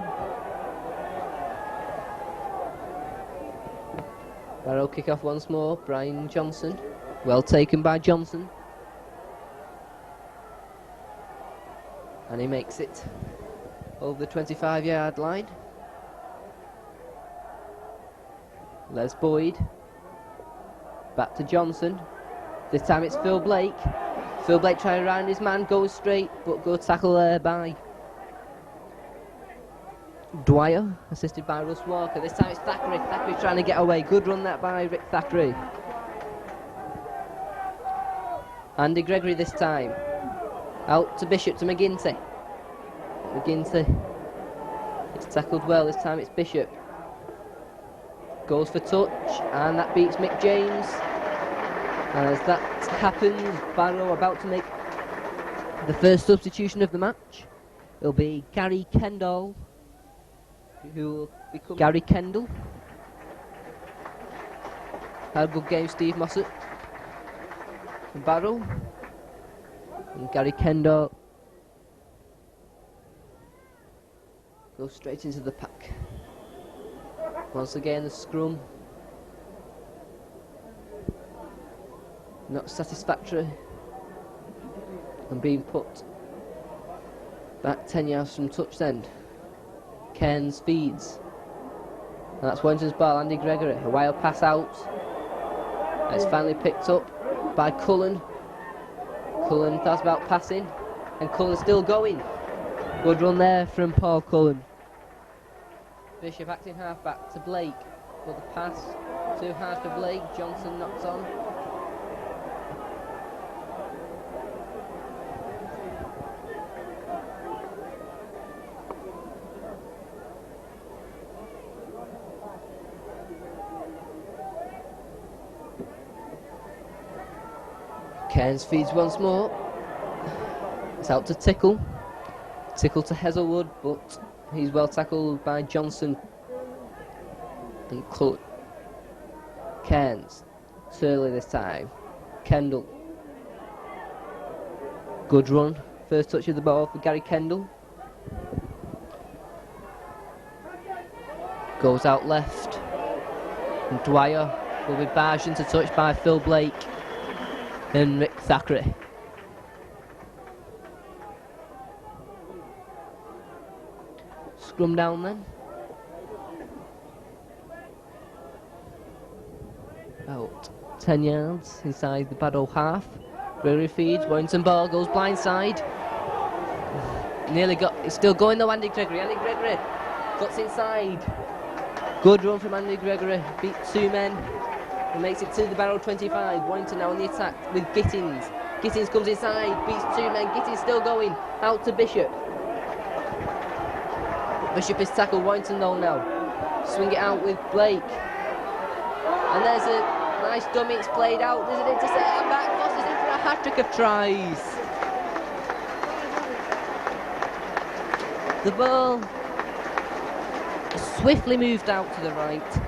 Barrow kick off once more. Brian Johnson. Well taken by Johnson. And he makes it over the 25-yard line. Les Boyd. Back to Johnson. This time it's Phil Blake. Phil Blake trying to round his man, goes straight, but good tackle there by Dwyer, assisted by Russ Walker. This time it's Thackeray. Thackeray trying to get away. Good run that by Rick Thackeray. Andy Gregory this time. Out to Bishop, to McGinty. McGinty. It's tackled well. This time it's Bishop. Goes for touch, and that beats Mick James. And as that happens, Barrow about to make the first substitution of the match. It'll be Gary Kendall, who will become Gary Kendall. Had a good game, Steve Mossett. And Barrow. And Gary Kendall goes straight into the pack. Once again, the scrum. Not satisfactory. And being put back 10 yards from touch end. Cairns feeds. And that's Warrington's ball, Andy Gregory. A wild pass out. And it's finally picked up by Cullen. Cullen thought about passing. And Cullen's still going. Good run there from Paul Cullen. Bishop acting half back to Blake. For the pass. Too hard for Blake. Johnson knocks on. Cairns feeds once more. It's out to Tickle. Tickle to Hezelwood, but he's well tackled by Johnson and Cullen. Cairns. Turley this time. Kendall. Good run. First touch of the ball for Gary Kendall. Goes out left. And Dwyer will be barged into touch by Phil Blake and Rick Thackeray. Scrum down then. About 10 yards inside the Barrow half. Gregory feeds, Warrington ball goes blindside. Nearly got, it's still going though, Andy Gregory. Andy Gregory cuts inside. Good run from Andy Gregory, beat two men. And makes it to the Barrow 25. Warrington now on the attack with Gittins. Gittins comes inside, beats two men. Gittins still going. Out to Bishop. Bishop is tackled. Warrington though now. Swing it out with Blake. And there's a nice dummy. It's played out. There's an intercept. And back Foster's in for a hat-trick of tries. The ball swiftly moved out to the right.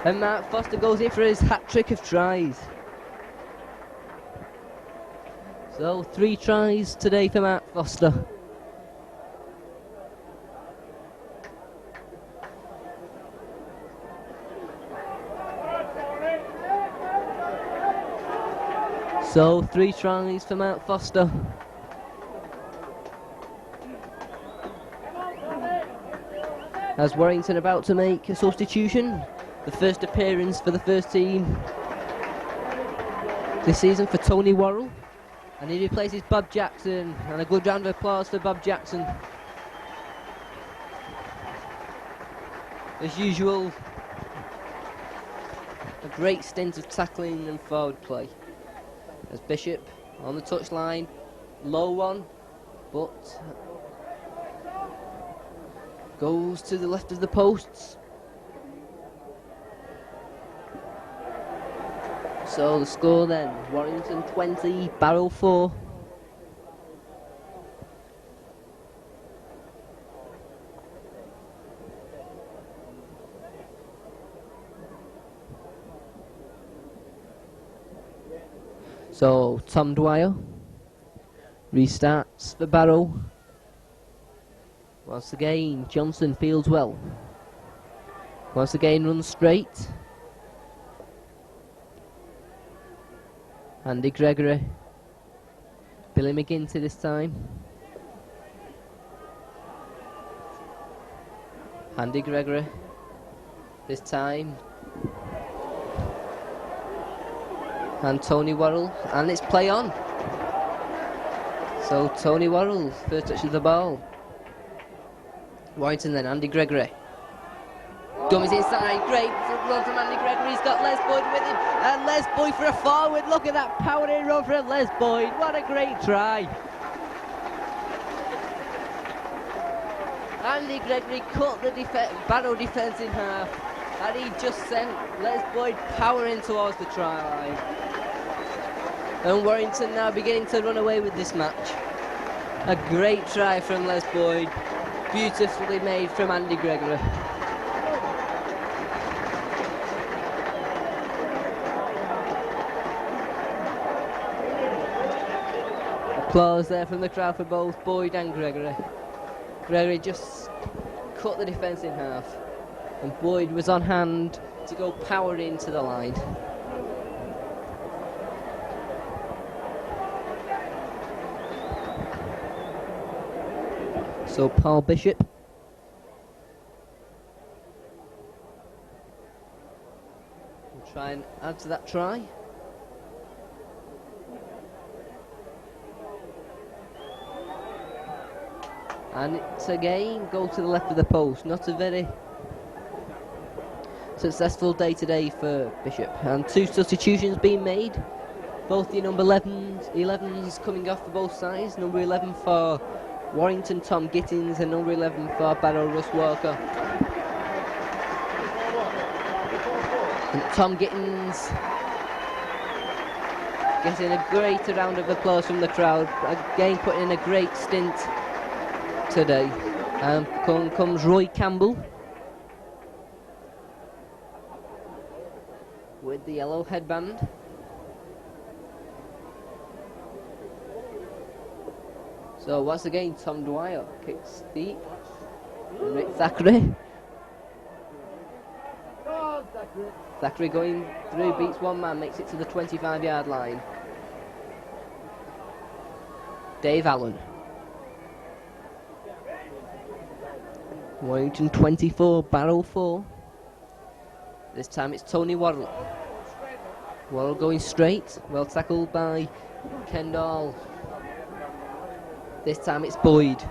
And Mark Foster goes in for his hat-trick of tries. So 3 tries today for Mark Foster. So 3 tries for Mark Foster. As Warrington about to make a substitution. The first appearance for the first team this season for Tony Worrell. And he replaces Bob Jackson. And a good round of applause for Bob Jackson. As usual, a great stint of tackling and forward play. As Bishop on the touchline, low one, but goes to the left of the posts. So the score then, Warrington 20, Barrow 4. So Tom Dwyer restarts for Barrow. Once again, Johnson fields well. Once again, runs straight. Andy Gregory. Billy McGinty this time. Andy Gregory. This time. And Tony Worrell. And it's play on. So Tony Worrell, first touch of the ball. Warrington then, Andy Gregory. Dummies inside, great run from Andy Gregory, he's got Les Boyd with him, and Les Boyd for a forward, look at that powering run from Les Boyd, what a great try. Andy Gregory cut the Barrow defence in half, and he just sent Les Boyd powering towards the try line. And Warrington now beginning to run away with this match. A great try from Les Boyd, beautifully made from Andy Gregory. Applause there from the crowd for both Boyd and Gregory. Gregory just cut the defence in half, and Boyd was on hand to go power into the line. So Paul Bishop will try and add to that try. And it's again go to the left of the post. Not a very successful day today for Bishop. And two substitutions being made. Both the number 11s coming off for both sides. Number 11 for Warrington, Tom Gittins, and number 11 for Barrow, Russ Walker. And Tom Gittins getting a great round of applause from the crowd. Again putting in a great stint today. Comes Roy Campbell with the yellow headband. So once again Tom Dwyer kicks deep. And Rick Thackeray. Thackeray going through, beats one man, makes it to the 25-yard line. Dave Allen. Warrington 24, Barrow 4. This time it's Tony Worrell. Worrell going straight, well tackled by Kendall. This time it's Boyd.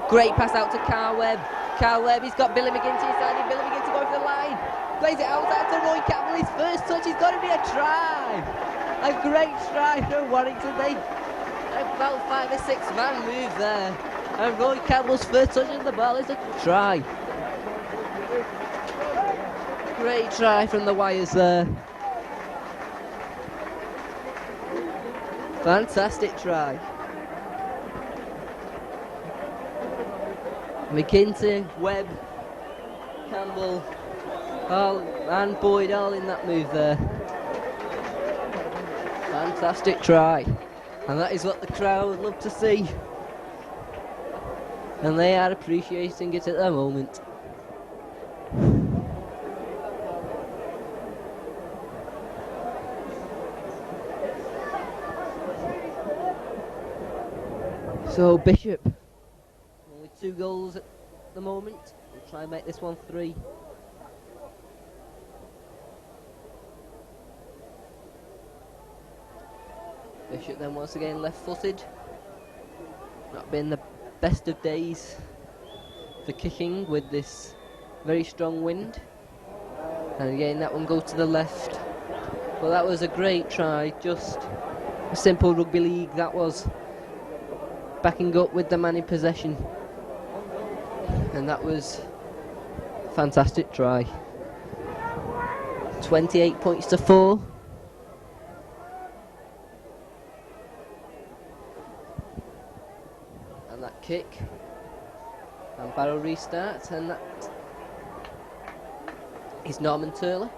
Great pass out to Carl Webb. Carl Webb, he's got Billy McGinty inside him. Billy McGinty going for the line. Plays it out to Roy Campbell. His first touch is going to be a try. A great try from Warrington. They about 5 or 6 man move there. And Roy Campbell's first touch of the ball is a try. Great try from the wires there. Fantastic try. McGinty, Webb, Campbell, and Boyd all in that move there. Fantastic try. And that is what the crowd love to see. And they are appreciating it at the moment. So Bishop, only 2 goals at the moment. We'll try and make this one 3. Bishop then once again left-footed. Not been the best of days for kicking with this very strong wind. And again that one goes to the left. Well, that was a great try, just a simple rugby league that was. Backing up with the man in possession. And that was a fantastic try. 28 points to 4. And that kick. And Barrow restart, and that is Norman Turley.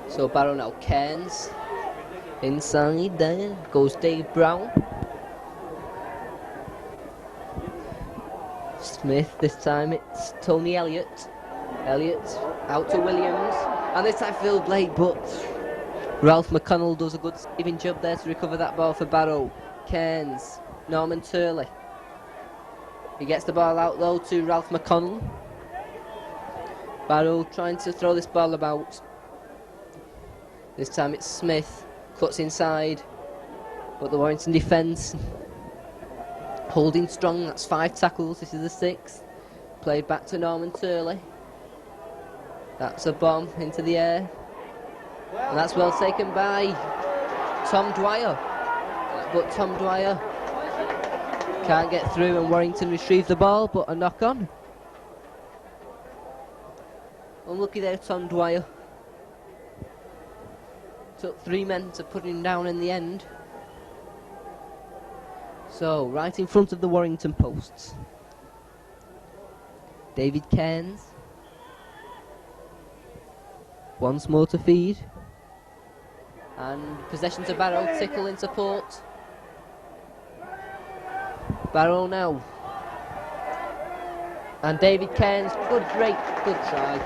So Barrow now Cairns. Inside there goes Dave Brown. Smith, this time it's Tony Elliott. Elliott out to Williams. And this time Phil Blake, but Ralph McConnell does a good saving job there to recover that ball for Barrow. Cairns, Norman Turley. He gets the ball out though to Ralph McConnell. Barrow trying to throw this ball about. This time it's Smith. Cuts inside. But the Warrington defence holding strong. That's 5 tackles. This is the 6th. Played back to Norman Turley. That's a bomb into the air. And that's well taken by Tom Dwyer. But Tom Dwyer can't get through, and Warrington retrieve the ball, but a knock on. Unlucky there, Tom Dwyer. Took 3 men to put him down in the end. So, right in front of the Warrington posts. David Cairns. Once more to feed. And possession to Barrow, Tickle in support. Barrow now. And David Cairns, good try.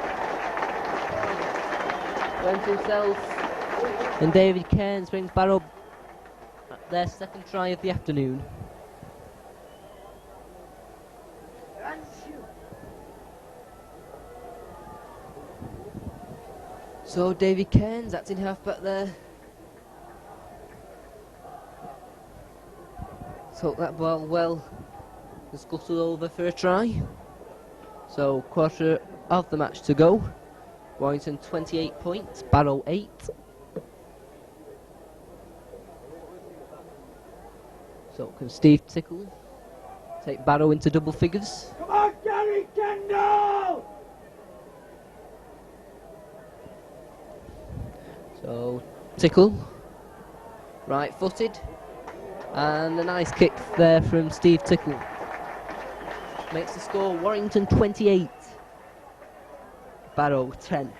Went himself. And David Cairns brings Barrow their 2nd try of the afternoon. So David Cairns acting half-back there. Took that ball well. Scuttled over for a try. So quarter of the match to go. Warrington 28 points, Barrow 8. So can Steve Tickle take Barrow into double figures? Come on, Gary Kendall! So Tickle, right-footed, and a nice kick there from Steve Tickle. Makes the score Warrington 28, Barrow 10.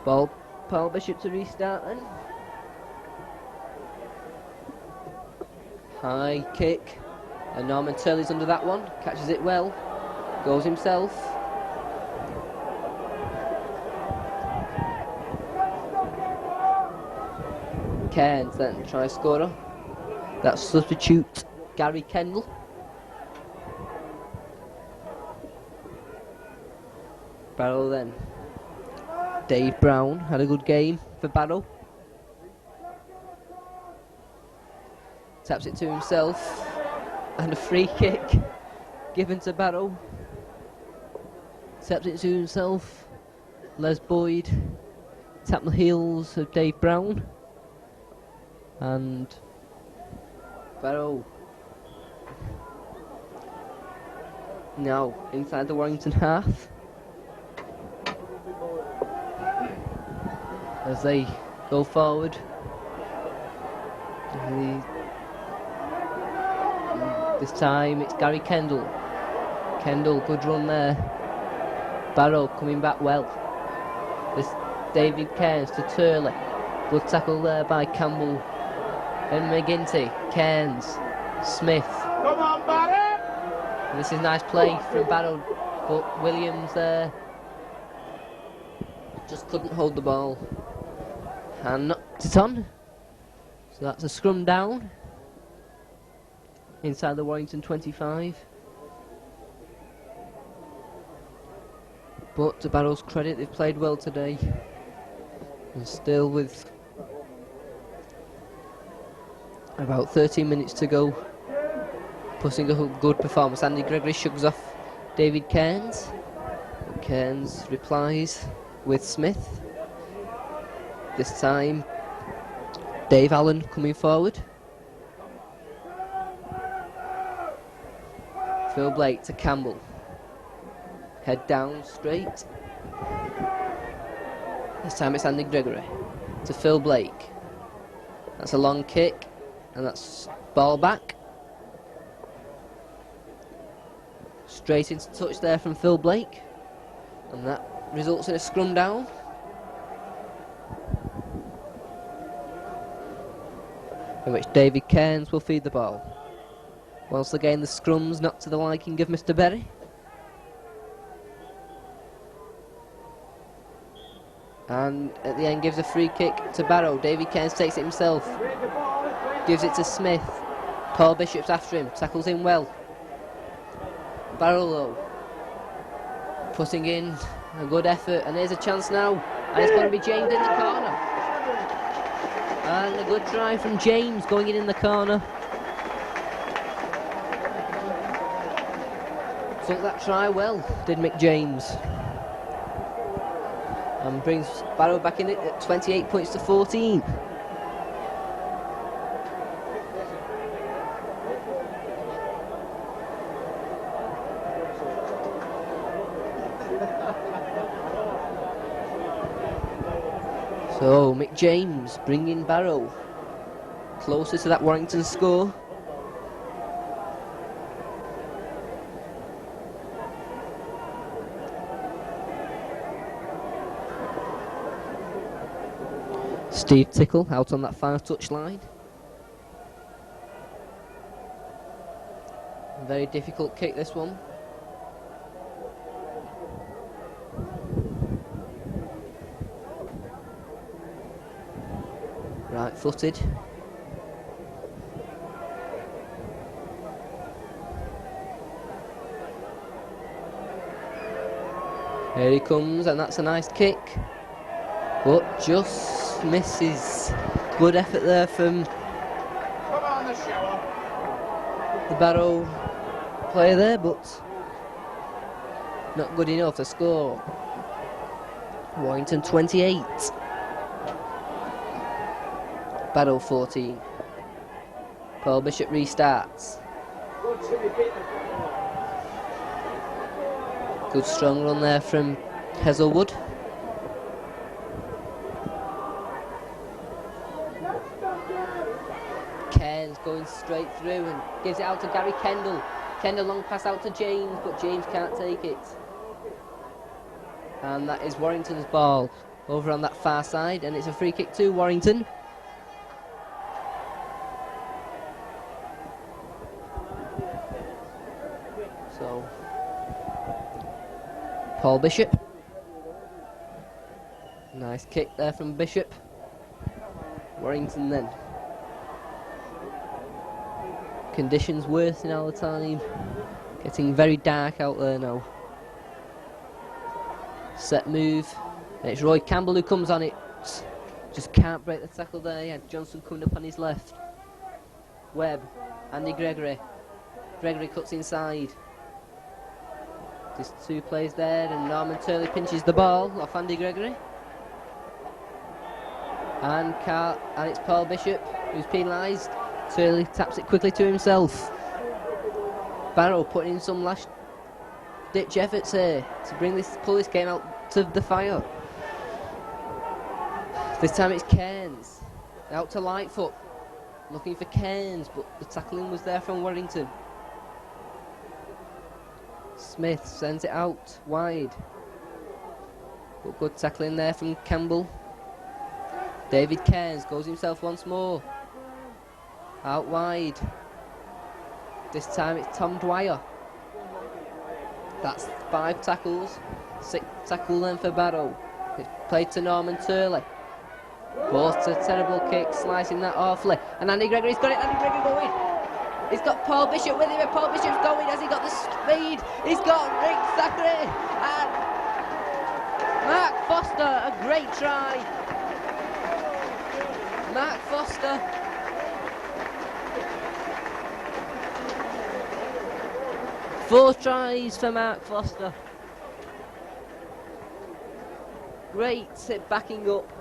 Ball, Paul Bishop to restart then. High kick, and Norman Turley's under that one, catches it well, goes himself. Cairns then tries scorer. That's substitute Gary Kendall. Barrow then. Dave Brown had a good game for Barrow. Taps it to himself. And a free kick given to Barrow. Taps it to himself. Les Boyd. Tap the heels of Dave Brown. And Barrow now inside the Warrington half as they go forward. This time it's Gary Kendall. Kendall, good run there. Barrow coming back well. This David Cairns to Turley. Good tackle there by Campbell. And McGinty, Cairns, Smith. Come on, Barry! And this is nice play from Barrow, but Williams there just couldn't hold the ball and knocked it on. So that's a scrum down inside the Warrington 25. But to Barrow's credit, they've played well today. And still with about 13 minutes to go, putting a good performance. Andy Gregory shrugs off David Cairns. Cairns replies with Smith. This time Dave Allen coming forward. Phil Blake to Campbell. Head down straight. This time it's Andy Gregory to Phil Blake. That's a long kick, and that's ball back. Straight into touch there from Phil Blake, and that results in a scrum down. In which David Cairns will feed the ball. Whilst again the scrum's not to the liking of Mr. Berry. And at the end gives a free kick to Barrow. David Cairns takes it himself. Gives it to Smith. Paul Bishop's after him. Tackles in well. Barrow though, putting in a good effort. And here's a chance now. And it's going to be James in the corner. And a good try from James going in the corner. Took that try well, did Mick James. And brings Barrow back in it at 28 points to 14. So Mick James bringing Barrow closer to that Warrington score. Steve Tickle out on that far touchline. Very difficult kick, this one. Right footed. Here he comes, and that's a nice kick. But just misses. Good effort there from the Barrow player there, but not good enough to score. Warrington 28. Barrow 14. Paul Bishop restarts. Good strong run there from Hazelwood. Cairns going straight through and gives it out to Gary Kendall. Kendall long pass out to James, but James can't take it. And that is Warrington's ball over on that far side, and it's a free kick to Warrington. So Paul Bishop. Nice kick there from Bishop. Warrington then. Conditions worsening all the time. Getting very dark out there now. Set move. And it's Roy Campbell who comes on it. Just can't break the tackle there. Yeah, Johnson coming up on his left. Webb. Andy Gregory. Gregory cuts inside. Just two plays there, and Norman Turley pinches the ball off Andy Gregory. And it's Paul Bishop who's penalised. Turley taps it quickly to himself. Barrow putting in some last ditch efforts here to pull this game out to the fire. This time it's Cairns out to Lightfoot, looking for Cairns, but the tackling was there from Warrington. Smith sends it out wide, but good tackling there from Campbell. David Cairns goes himself once more. Out wide. This time it's Tom Dwyer. That's 5 tackles. 6 tackle then for Barrow. It's played to Norman Turley. Both a terrible kick, slicing that awfully. And Andy Gregory's got it. Andy Gregory going. He's got Paul Bishop with him, and Paul Bishop's going. Has he got the speed? He's got Rick Thackeray. And Mark Foster, a great try. Mark Foster. Four tries for Mark Foster. Great backing up.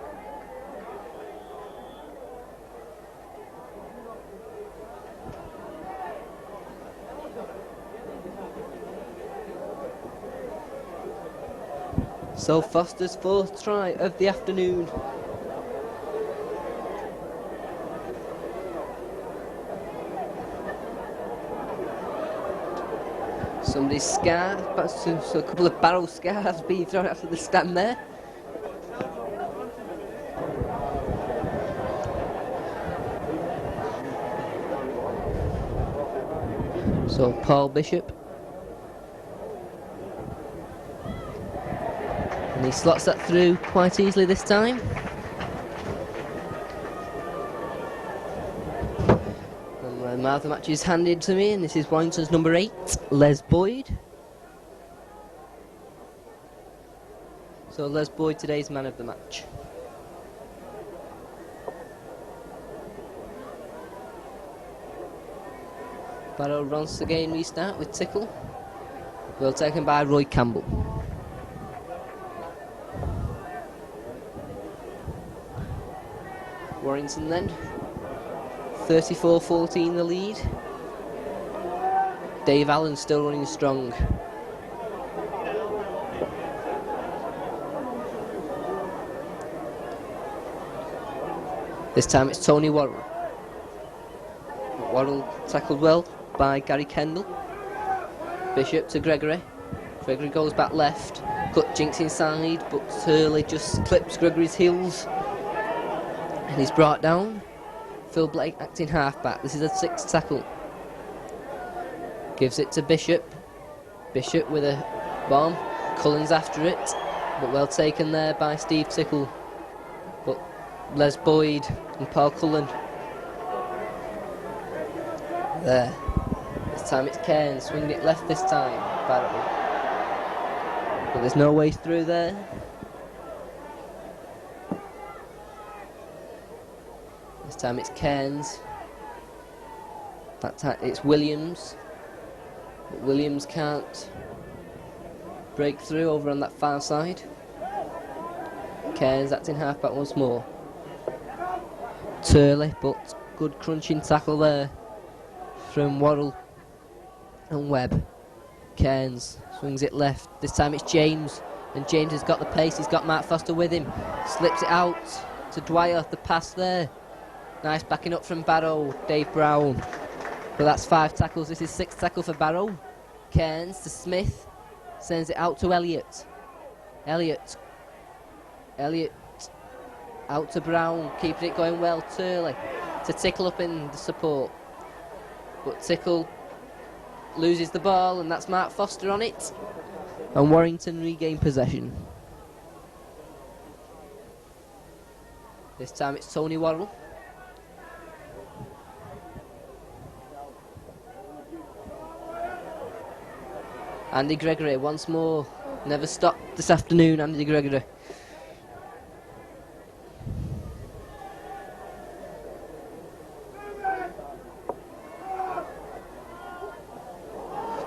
So Foster's 4th try of the afternoon. Somebody's scarf, so a couple of Barrow scarves being thrown after the stand there. So Paul Bishop. And he slots that through quite easily this time. And now the match is handed to me, and this is Warrington's number 8, Les Boyd. So So Les Boyd, today's man of the match. Barrow once again restart with Tickle. Well taken by Roy Campbell. Warrington then. 34-14 the lead. Dave Allen still running strong. This time it's Tony Worrell. Worrell tackled well by Gary Kendall. Bishop to Gregory. Gregory goes back left. Cut Jinx inside, but Hurley just clips Gregory's heels. And he's brought down. Phil Blake acting halfback. This is a 6th tackle. Gives it to Bishop. Bishop with a bomb. Cullen's after it, but well taken there by Steve Tickle. But Les Boyd and Paul Cullen. There. This time it's Cairns, swinging it left this time. Barrow. But there's no way through there. This time it's Cairns. That time it's Williams. But Williams can't break through over on that far side. Cairns acting halfback once more. Turley, but good crunching tackle there from Worrell and Webb. Cairns swings it left. This time it's James, and James has got the pace. He's got Mark Foster with him. Slips it out to Dwyer. The pass there. Nice backing up from Barrow. Dave Brown. But that's 5 tackles. This is 6th tackle for Barrow. Cairns to Smith. Sends it out to Elliott. Elliott out to Brown. Keeping it going well. Turley to Tickle up in the support. But Tickle loses the ball, and that's Mark Foster on it. And Warrington regain possession. This time it's Tony Worrell. Andy Gregory once more. Never stopped this afternoon, Andy Gregory.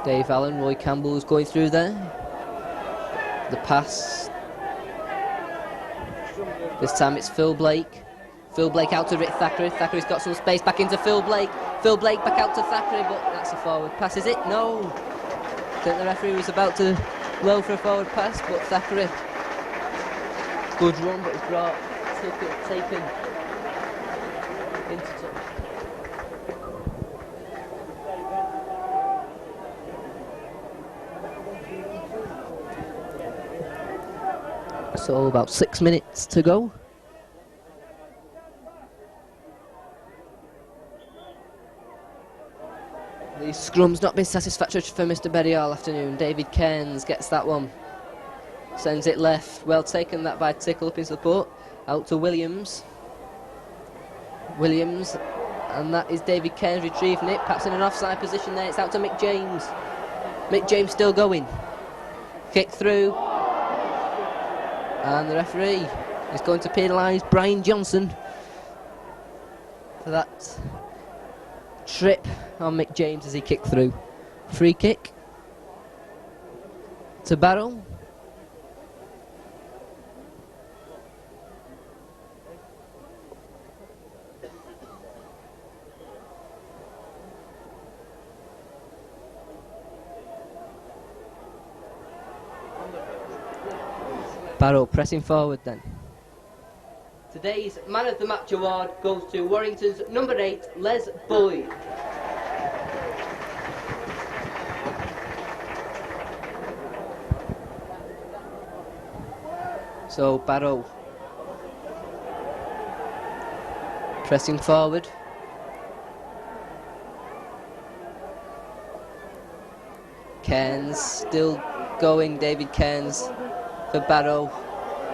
Dave Allen, Roy Campbell is going through there. The pass. This time it's Phil Blake. Phil Blake out to Rick Thackeray. Thackeray's got some space back into Phil Blake. Phil Blake back out to Thackeray, but that's a forward pass, is it? No. I think the referee was about to blow for a forward pass, but Thackeray. Good run, but it's brought taken into touch. So about 6 minutes to go. The scrum's not been satisfactory for Mr. Berry all afternoon. David Cairns gets that one. Sends it left. Well taken that by Tickle up in support. Out to Williams. Williams. And that is David Cairns retrieving it. Perhaps in an offside position there. It's out to Mick James. Mick James still going. Kick through. And the referee is going to penalise Brian Johnson for that trip on Mick James as he kicked through. Free kick to Barrow. Barrow pressing forward then. Today's Man of the Match award goes to Warrington's number 8, Les Boyd. So Barrow pressing forward. Cairns still going, David Cairns for Barrow,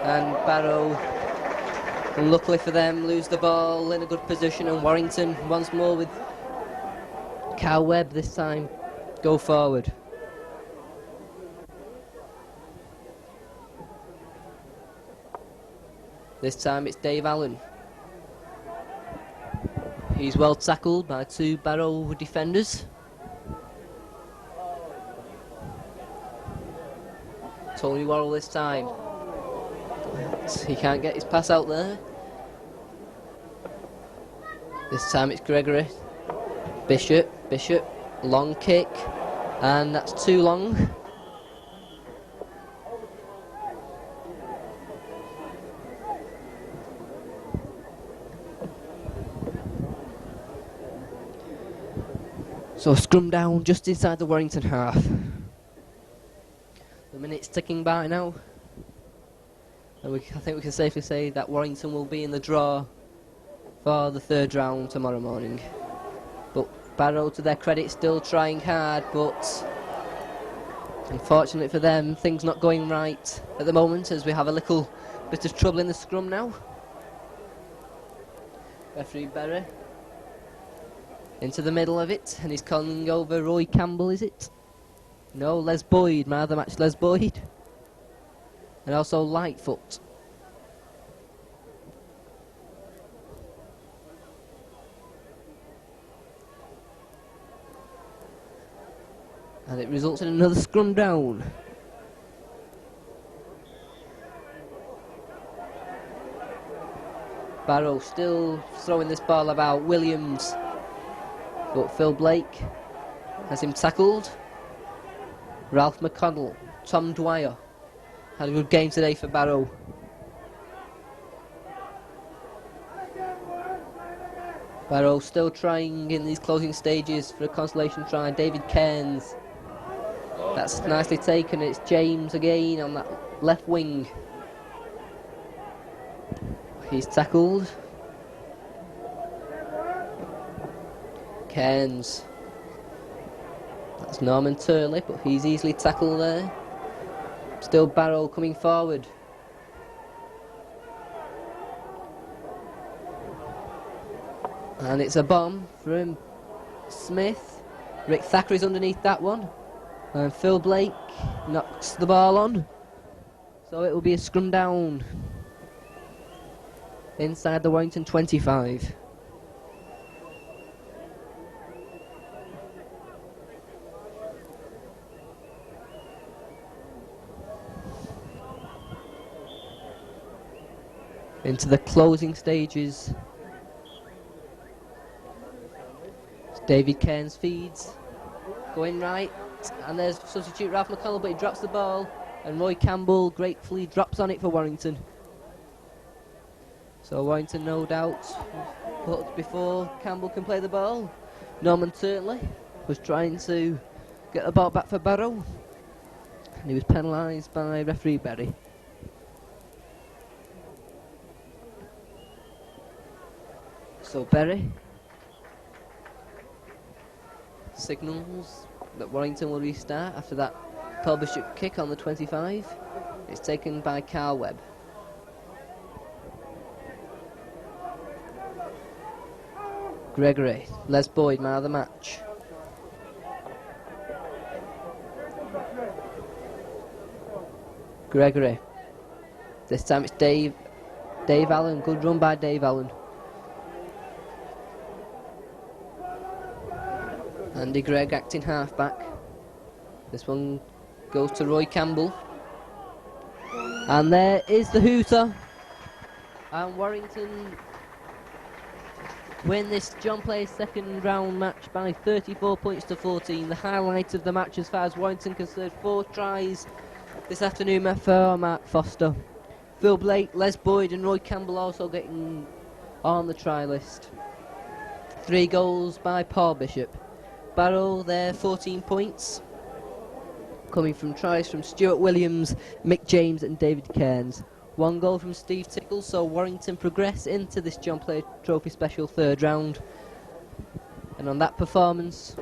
and Barrow, unluckily for them, lose the ball in a good position, and Warrington once more with Carl Webb this time go forward. This time it's Dave Allen. He's well tackled by two Barrow defenders. Tony Worrell this time. He can't get his pass out there. This time it's Gregory. Bishop, long kick, and that's too long. So scrum down just inside the Warrington half. The minute's ticking by now. And I think we can safely say that Warrington will be in the draw for the third round tomorrow morning. But Barrow, to their credit, still trying hard, but unfortunately for them, things not going right at the moment, as we have a little bit of trouble in the scrum now. Referee Berry into the middle of it, and he's calling over Roy Campbell, is it? No, Les Boyd, man of the match, Les Boyd. And also Lightfoot. And it results in another scrum down. Barrow still throwing this ball about. Williams. But Phil Blake has him tackled. Ralph McConnell, Tom Dwyer. Had a good game today for Barrow. Barrow still trying in these closing stages for a consolation try. David Cairns. That's nicely taken. It's James again on that left wing. He's tackled. Cairns. That's Norman Turley, but he's easily tackled there. Still Barrow coming forward. And it's a bomb from Smith. Rick Thackeray's underneath that one. And Phil Blake knocks the ball on. So it will be a scrum down inside the Warrington 25. Into the closing stages. It's David Cairns feeds. Going right. And there's substitute Ralph McConnell, but he drops the ball. And Roy Campbell gratefully drops on it for Warrington. So Warrington, no doubt, but before Campbell can play the ball, Norman Turtley was trying to get the ball back for Barrow. And he was penalised by referee Berry. So Berry signals that Warrington will restart after that Paul Bishop kick on the 25. It's taken by Carl Webb. Gregory, Les Boyd, man of the match. Gregory. This time it's Dave Allen. Good run by Dave Allen. Andy Gregg acting halfback. This one goes to Roy Campbell. And there is the hooter. And Warrington win this John Play's second round match by 34 points to 14. The highlight of the match as far as Warrington concerned. 4 tries this afternoon for Mark Foster. Phil Blake, Les Boyd and Roy Campbell also getting on the try list. 3 goals by Paul Bishop. Barrow there 14 points. Coming from tries from Stuart Williams, Mick James and David Cairns. 1 goal from Steve Tickle, so Warrington progress into this John Player Trophy Special third round. And on that performance,